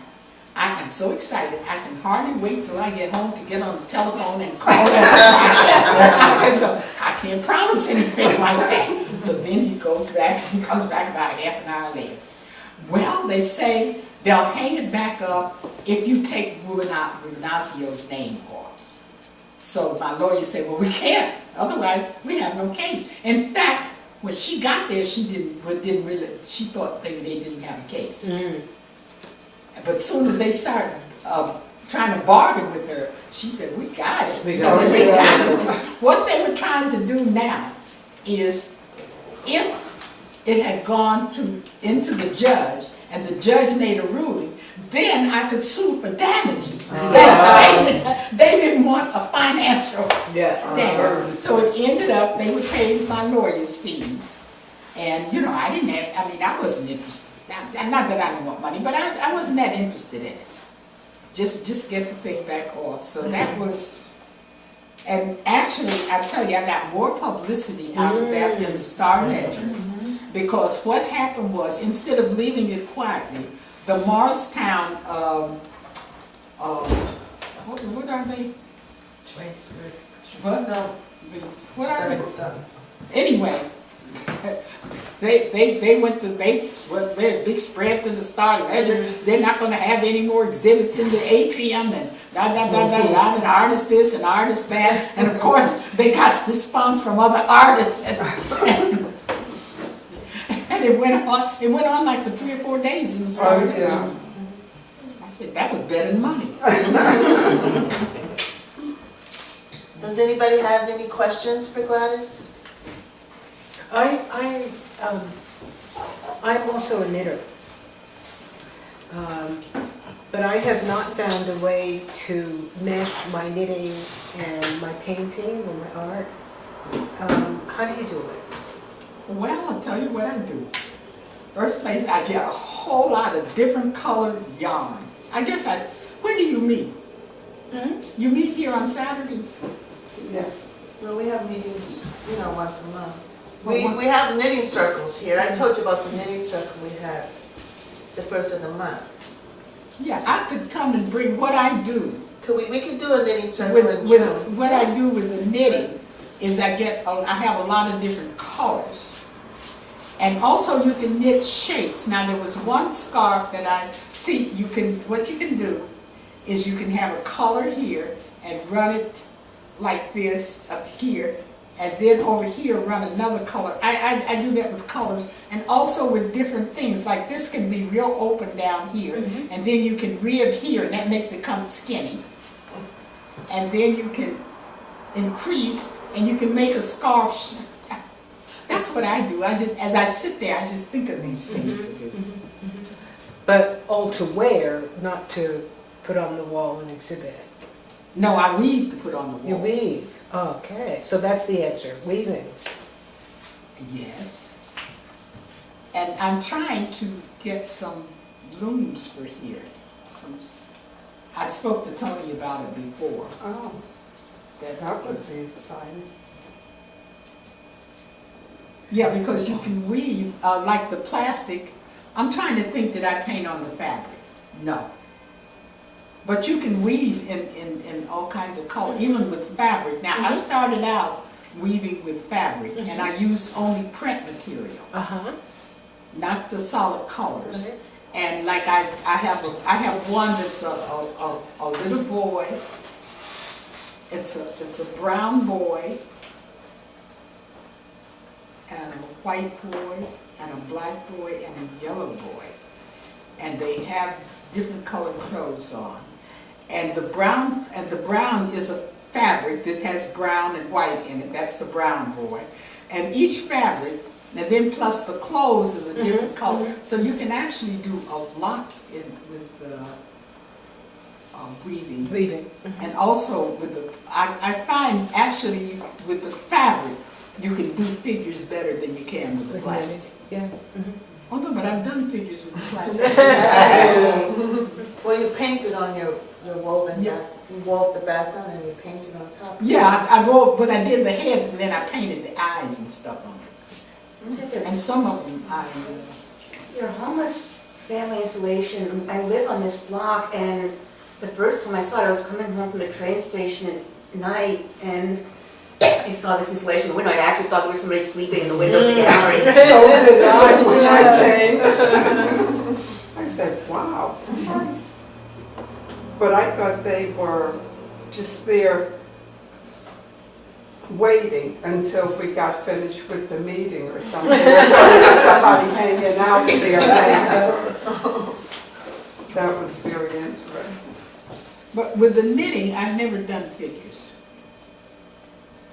I am so excited, I can hardly wait till I get home to get on the telephone and call them. I said, so I can't promise anything like that. So then he comes back about a half an hour later. Well, they say they'll hang it back up if you take Rubinazio's name off. So my lawyer said, well, we can't, otherwise we have no case. In fact, when she got there, she thought maybe they didn't have a case. But as soon as they started trying to bargain with her, she said, we got it. We got it. What they were trying to do now is, if it had gone into the judge and the judge made a ruling, then I could sue for damages. They didn't want a financial damage. So it ended up, they would pay my lawyer's fees. And, you know, I didn't have, I mean, I wasn't interested. Not that I didn't want money, but I wasn't that interested in it. Just get the thing back off. So that was, and actually, I tell you, I got more publicity out of that than the Star Ledger. Because what happened was, instead of leaving it quietly, the Morristown, what are they? What? No, What are they? the- Anyway, they went to, they had a big spread to the Star Ledger. They're not gonna have any more exhibits in the atrium and and artist this and artist that. And of course, they got response from other artists and it went on like for 3 or 4 days in the Star Ledger. Yeah. I said, that was better than money. Does anybody have any questions for Gladys? I'm also a knitter. But I have not found a way to mesh my knitting and my painting or my art. How do you do it? Well, I'll tell you what I do. First place, I get a whole lot of different colored yarns. I guess when do you meet? You meet here on Saturdays? Yes. Well, we have meetings, you know, once a month. Well, We have knitting circles here. I told you about the knitting circle we had the first of the month. Yeah, I could come and bring what I do. We could do a knitting circle in With June. what I do with the knitting is I have a lot of different colors. And also you can knit shapes. Now there was one scarf that what you can do is you can have a color here and run it like this up here, and then over here run another color. I do that with colors, and also with different things. Like this can be real open down here, and then you can rib here, and that makes it come skinny. And then you can increase, and you can make a scarf. That's what I do. As I sit there, I just think of these things to do. But all to wear, not to put on the wall and exhibit. No, I weave to put on the wall. You weave. Okay, so that's the answer, weaving. Yes. And I'm trying to get some looms for here. I spoke to Tony about it before. Oh, that would be exciting. Yeah, because you can weave, like the plastic. I'm trying to think that I paint on the fabric. No. But you can weave in all kinds of color, even with fabric. Now, I started out weaving with fabric, and I used only print material, not the solid colors. Okay. And like I have one that's a little boy. It's a brown boy, and a white boy, and a black boy, and a yellow boy. And they have different colored clothes on. And the brown is a fabric that has brown and white in it. That's the brown boy. And each fabric, and then plus the clothes is a different color. So you can actually do a lot with weaving. Weaving. And also with I find actually with the fabric, you can do figures better than you can with the plastic. Yeah. Oh no, but I've done figures with the plastic. Well, you painted on your woven Yeah. back. You wove the background and you painted on top. Yeah, I wrote, but I did the heads and then I painted the eyes and stuff on it. And some of them Your homeless family installation, I live on this block, and the first time I saw it, I was coming home from the train station at night, and I saw this installation in the window. I actually thought there was somebody sleeping in the window of the gallery. So did I when I came. I said, wow, somebody's. But I thought they were just there waiting until we got finished with the meeting or something. Somebody hanging out there. That was very interesting. But with the knitting, I've never done figures.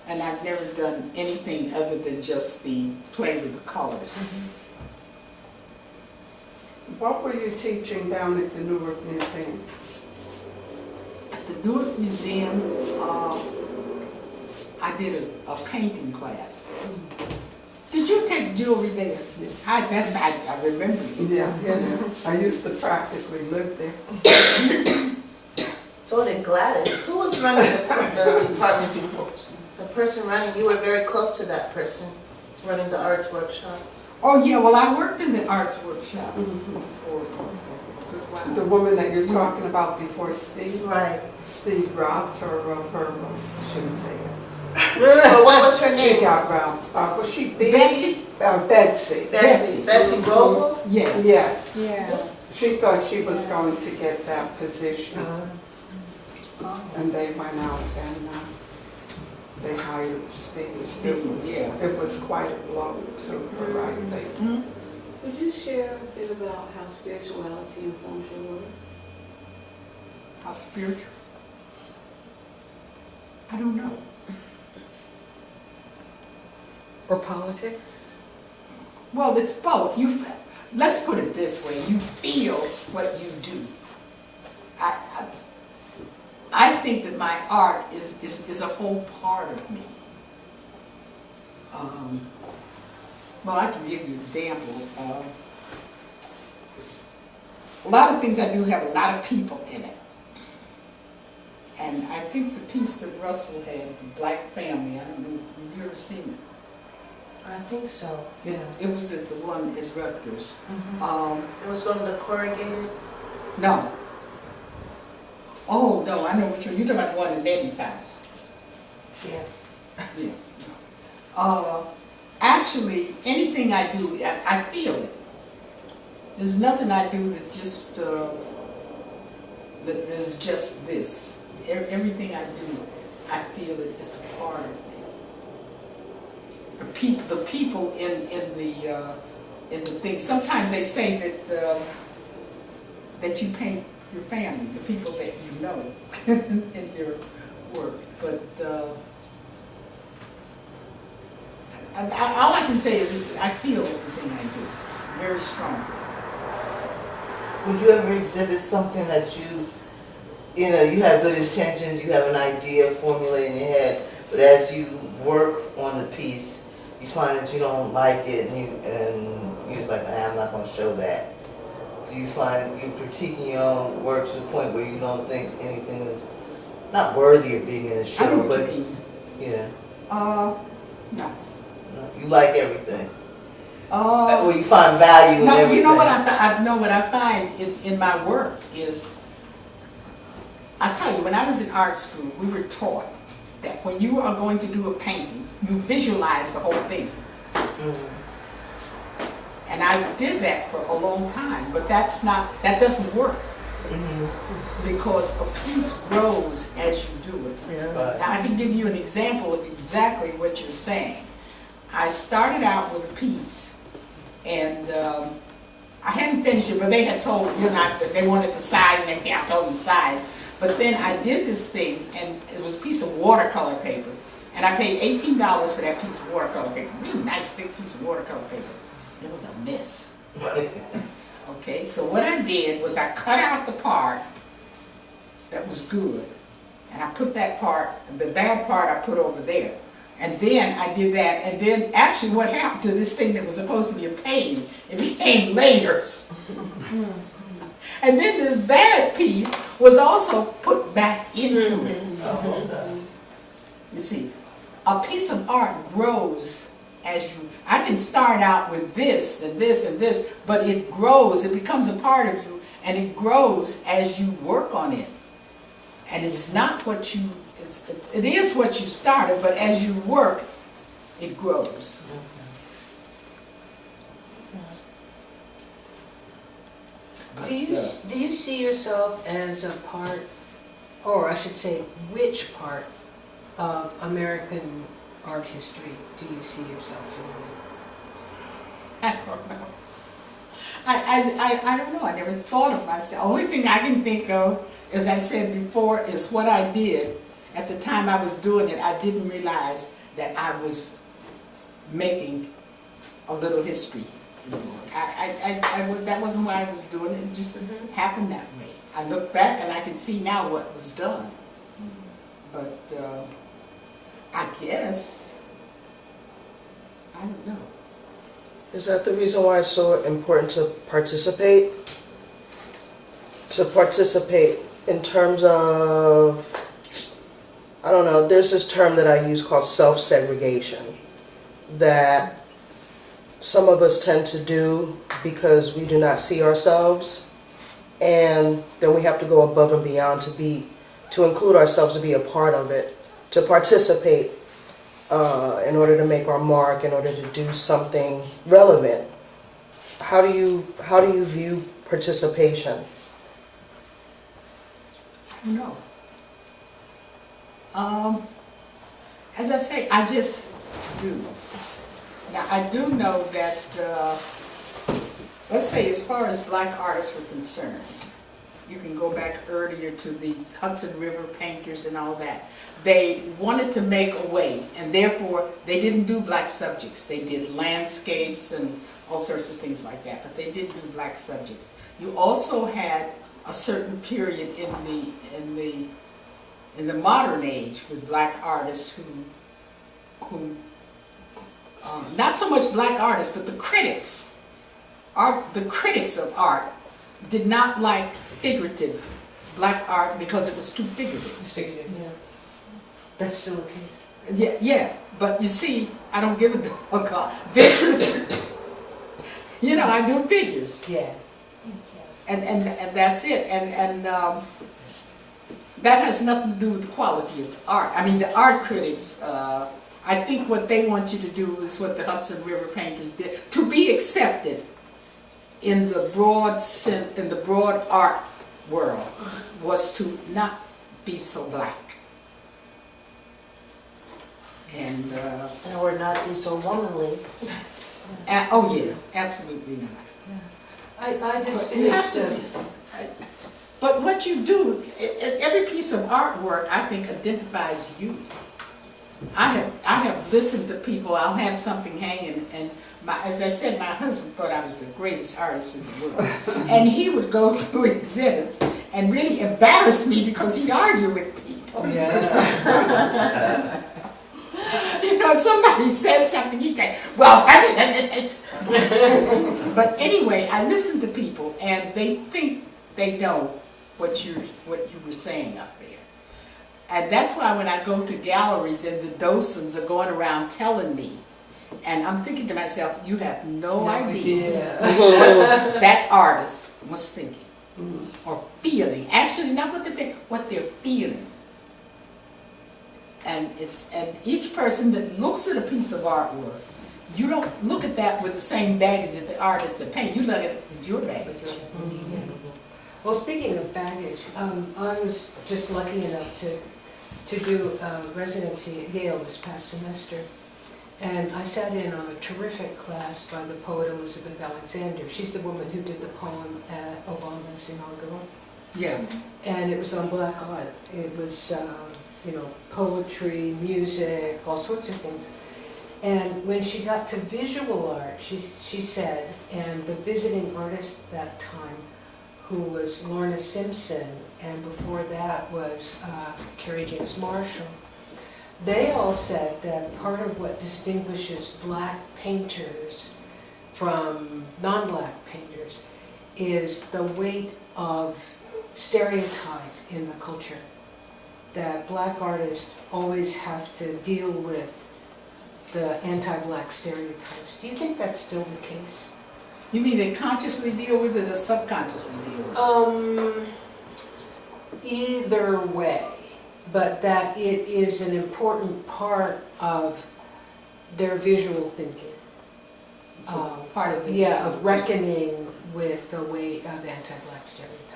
And I've never done anything other than just the play with the colors. What were you teaching down at the Newark Museum? At the Newark Museum, I did a painting class. Did Did you take jewelry there? I remember it. Yeah, I used to practically live there. So did Gladys. Who was running the department before? The person running, you were very close to that person, running the arts workshop. Oh, yeah, well, I worked in the arts workshop for a good while. The woman that you're talking about before Steve, Right. Steve robbed her of her, shouldn't say it. But what was her She name? got robbed. Was she Betsy? Betsy. Betsy Global? Yeah. Yes. Yeah. She thought she was going to get that position, and they went out and they hired Steve. It was quite a blow to her, I think. Would you share a bit about how spirituality informs your work? How spiritual? I don't know. Or politics? Well, it's both. Let's put it this way. You feel what you do. I think that my art is a whole part of me. Well, I can give you an example. A lot of things I do have a lot of people in it. And I think the piece that Russell had, the Black Family, I don't know, have you ever seen it? I think so. It was at the one at Rutgers. It was going to the corrugated. No. Oh, no, I know what you're talking about, the one in Nettie's house. Yeah. Yeah. Actually, anything I do, I feel it. There's nothing I do that just, that is just this. Everything I do, I feel it, it's a part of me. The people in the thing, sometimes they say that you paint your family, the people that you know in your work, but all I can say is I feel everything I do very strongly. Would you ever exhibit something that you have good intentions, you have an idea formulated in your head, but as you work on the piece, you find that you don't like it, and you're just like, I'm not going to show that. Do you find you critiquing your own work to the point where you don't think anything is not worthy of being in a show? I know what but you mean. Yeah. No. You like everything. Well, you find value in everything. You know what I know what I find in my work is, I tell you, when I was in art school, we were taught that when you are going to do a painting, you visualize the whole thing. And I did that for a long time, but that doesn't work. Because a piece grows as you do it. Right. Now I can give you an example of exactly what you're saying. I started out with a piece, and I hadn't finished it, but they had told that they wanted the size and everything. I told them the size. But then I did this thing, and it was a piece of watercolor paper. And I paid $18 for that piece of watercolor paper. Really nice thick piece of watercolor paper. It was a mess. Okay, so what I did was I cut out the part that was good. And I put that part, the bad part I put over there. And then I did that, and then actually what happened to this thing that was supposed to be a painting, it became layers. And then this bad piece was also put back into it. You see, a piece of art grows as you, I can start out with this and this and this, but it grows, it becomes a part of you, and it grows as you work on it. And it's not what you, it is what you started, but as you work, it grows. Do you see yourself as a part, or I should say, which part of American art history do you see yourself in? I don't know. I don't know. I never thought of myself. The only thing I can think of, as I said before, is what I did. At the time I was doing it, I didn't realize that I was making a little history. That wasn't what I was doing. It just happened that way. I look back and I can see now what was done. But I guess, I don't know. Is that the reason why it's so important to participate? To participate in terms of, I don't know, there's this term that I use called self-segregation that some of us tend to do because we do not see ourselves, and then we have to go above and beyond to include ourselves, to be a part of it, to participate in order to make our mark, in order to do something relevant. How do you view participation? No. As I say, I just do. Now, I do know that, let's say as far as black artists were concerned, you can go back earlier to these Hudson River painters and all that. They wanted to make a way, and therefore they didn't do black subjects. They did landscapes and all sorts of things like that, but they did do black subjects. You also had a certain period in the modern age with black artists who not so much black artists, but the critics of art did not like figurative black art because it was too figurative. It's figurative, yeah. That's still the case. Yeah, but you see, I don't give a dog. This is, I do figures. Yeah. And that's it. And that has nothing to do with the quality of the art. I mean, the art critics, I think what they want you to do is what the Hudson River painters did, to be accepted in the broad sense, in the broad art world, was to not be so black. And or not be so womanly. oh yeah, absolutely not. I just You have finished, to, but what you do, every piece of artwork, I think, identifies you. I have listened to people. I'll have something hanging, and as I said, my husband thought I was the greatest artist in the world, and he would go to exhibits and really embarrass me because he'd argue with people. yeah. Somebody said something, he'd say, well, but anyway, I listen to people, and they think they know what you were saying up there. And that's why when I go to galleries and the docents are going around telling me, and I'm thinking to myself, you have no idea what that artist was thinking or feeling. Actually, not what they think, what they're feeling. And each person that looks at a piece of artwork, you don't look at that with the same baggage as the artist that paint. You look at it with your baggage. Well, speaking of baggage, I was just lucky enough to do a residency at Yale this past semester. And I sat in on a terrific class by the poet Elizabeth Alexander. She's the woman who did the poem at Obama's inaugural. Yeah. And it was on black art. It was, poetry, music, all sorts of things. And when she got to visual art, she said, and the visiting artist that time, who was Lorna Simpson, and before that was Carrie James Marshall, they all said that part of what distinguishes black painters from non-black painters is the weight of stereotype in the culture. That black artists always have to deal with the anti-black stereotypes. Do you think that's still the case? You mean they consciously deal with it or subconsciously deal with it? Either way, but that it is an important part of their visual thinking. It's a part of it. Yeah, of reckoning with the weight of anti-black stereotype.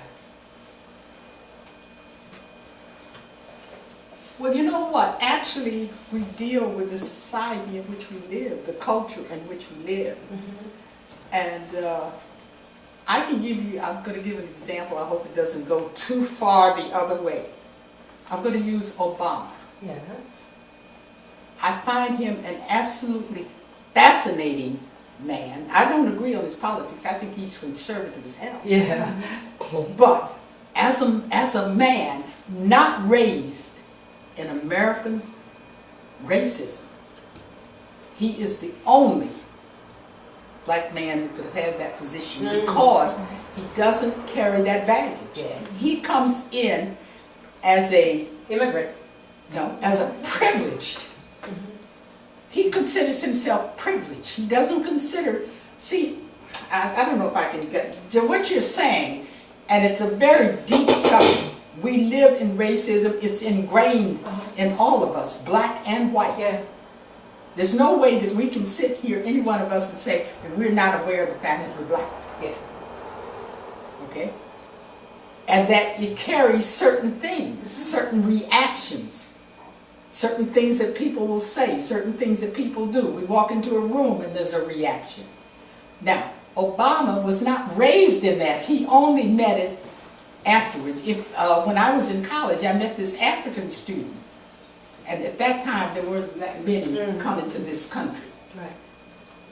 Well, you know what? Actually, we deal with the society in which we live, the culture in which we live. And I'm going to give an example. I hope it doesn't go too far the other way. I'm going to use Obama. Yeah. I find him an absolutely fascinating man. I don't agree on his politics. I think he's conservative as hell. Yeah. But as a man not raised in American racism, he is the only black man that could have had that position because he doesn't carry that baggage. Yeah. He comes in as a Immigrant. as a privileged. He considers himself privileged. He doesn't consider, I don't know if I can get to what you're saying, and it's a very deep subject. We live in racism. It's ingrained in all of us, black and white. Yeah. There's no way that we can sit here, any one of us, and say that we're not aware of the fact that we're black. Yeah. Okay? And that it carries certain things, certain reactions, certain things that people will say, certain things that people do. We walk into a room and there's a reaction. Now, Obama was not raised in that. He only met it afterwards. When I was in college, I met this African student. And at that time, there weren't that many coming to this country. Right.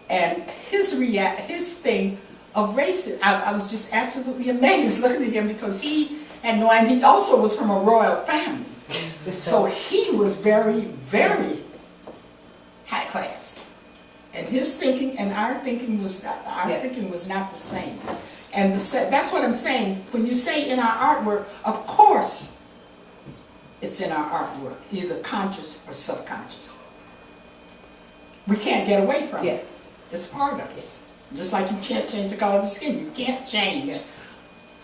And his thing of racism, I was just absolutely amazed looking at him because he had no, and he also was from a royal family. So he was very, very high class. And his thinking and our thinking was not, thinking was not the same. And that's what I'm saying. When you say in our artwork, of course, it's in our artwork, either conscious or subconscious. We can't get away from it. It's part of us. Just like you can't change the color of your skin. You can't change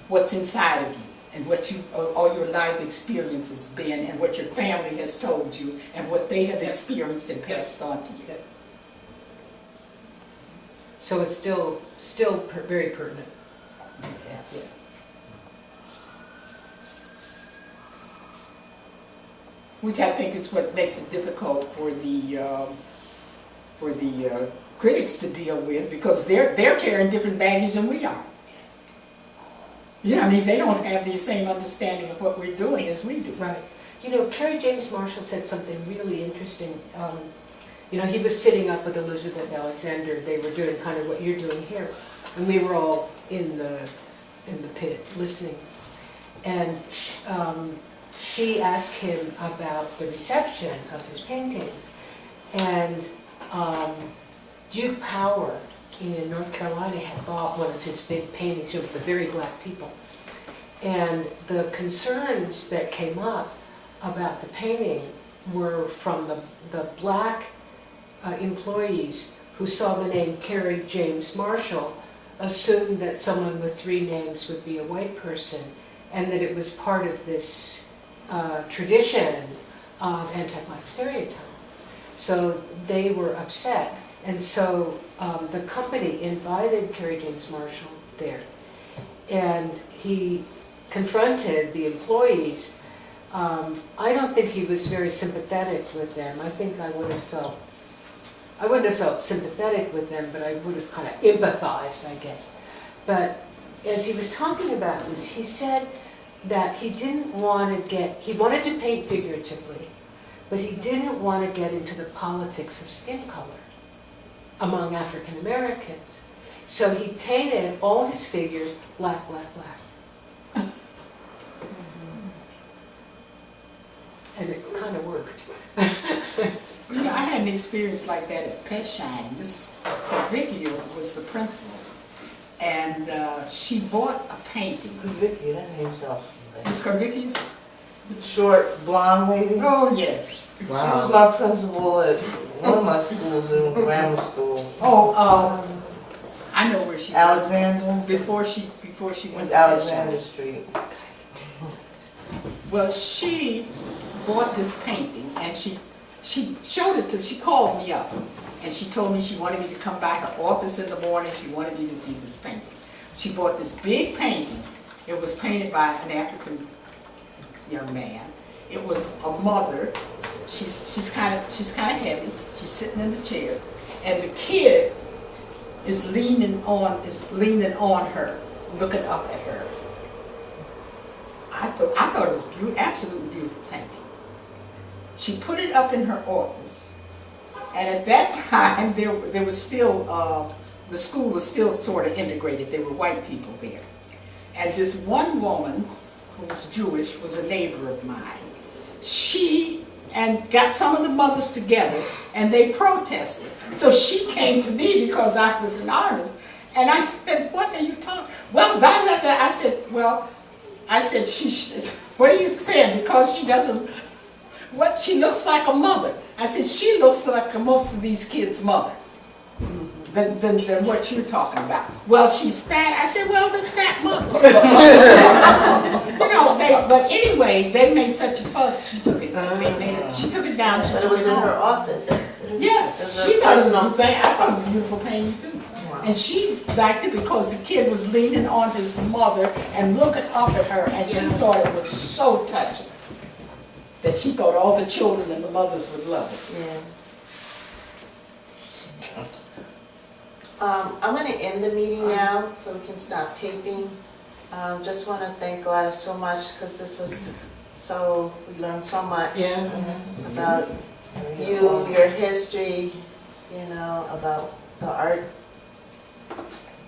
what's inside of you and what all your life experience has been and what your family has told you and what they have experienced and passed on to you. So it's still very pertinent. Yes. Which I think is what makes it difficult for the critics to deal with, because they're carrying different baggage than we are. You know, I mean, they don't have the same understanding of what we're doing as we do. Right. You know, Kerry James Marshall said something really interesting. You know, he was sitting up with Elizabeth Alexander. They were doing kind of what you're doing here, and we were all in the pit listening. And she asked him about the reception of his paintings, and Duke Power in North Carolina had bought one of his big paintings of the very black people. And the concerns that came up about the painting were from the black employees who saw the name Kerry James Marshall, assumed that someone with 3 names would be a white person, and that it was part of this tradition of anti-black stereotype. So they were upset. And so the company invited Kerry James Marshall there, and he confronted the employees. I don't think he was very sympathetic with them. I think I wouldn't have felt sympathetic with them, but I would have kind of empathized, I guess. But as he was talking about this, he said that he wanted to paint figuratively, but he didn't want to get into the politics of skin color among African Americans. So he painted all his figures black, black, black. And it kind of worked. You know, I had an experience like that at Petshine. This Corvicchio was the principal, and she bought a painting. Corvicchio, that name sounds familiar. Miss Corvicchio? Short, blonde lady? Oh, yes. She was my principal at one of my schools in grammar school. Oh, I know where she was. Alexander? Before she went to Alexander Petshine. Street. Well, she bought this painting, and she showed it to, she called me up, and she told me she wanted me to come by her office in the morning. She wanted me to see this painting. She bought this big painting. It was painted by an African young man. It was a mother. She's kind of heavy. She's sitting in the chair, and the kid is leaning on her, looking up at her. I thought it was absolutely beautiful painting. She put it up in her office, and at that time there was still the school was still sort of integrated. There were white people there, and this one woman who was Jewish was a neighbor of mine. She and got some of the mothers together, and they protested. So she came to me because I was an artist, and I said, what are you talking? Well, I said, what are you saying? Because she doesn't, she looks like a mother. I said, she looks like most of these kids' mother than what you're talking about. Well, she's fat. I said, well, this fat mother. But anyway, they made such a fuss. She took it. She took it down. But it was in her office. Yes, It was she her thought it was a personal- good thing. I thought it was a beautiful painting too. And she liked it because the kid was leaning on his mother and looking up at her, and she thought it was so touching that she thought all the children and the mothers would love it. Yeah. I'm going to end the meeting now so we can stop taping. Just want to thank Gladys so much because this was we learned so much about you, your history, about the art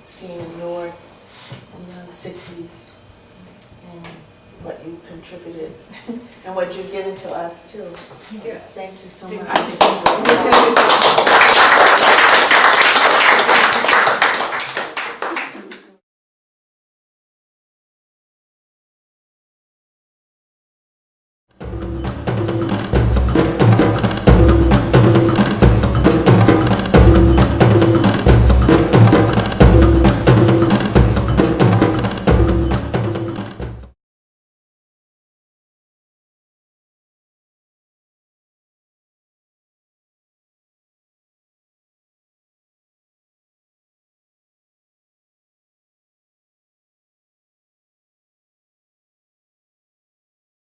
scene in Newark in the 60s and what you contributed and what you've given to us too. Thank you so much. I think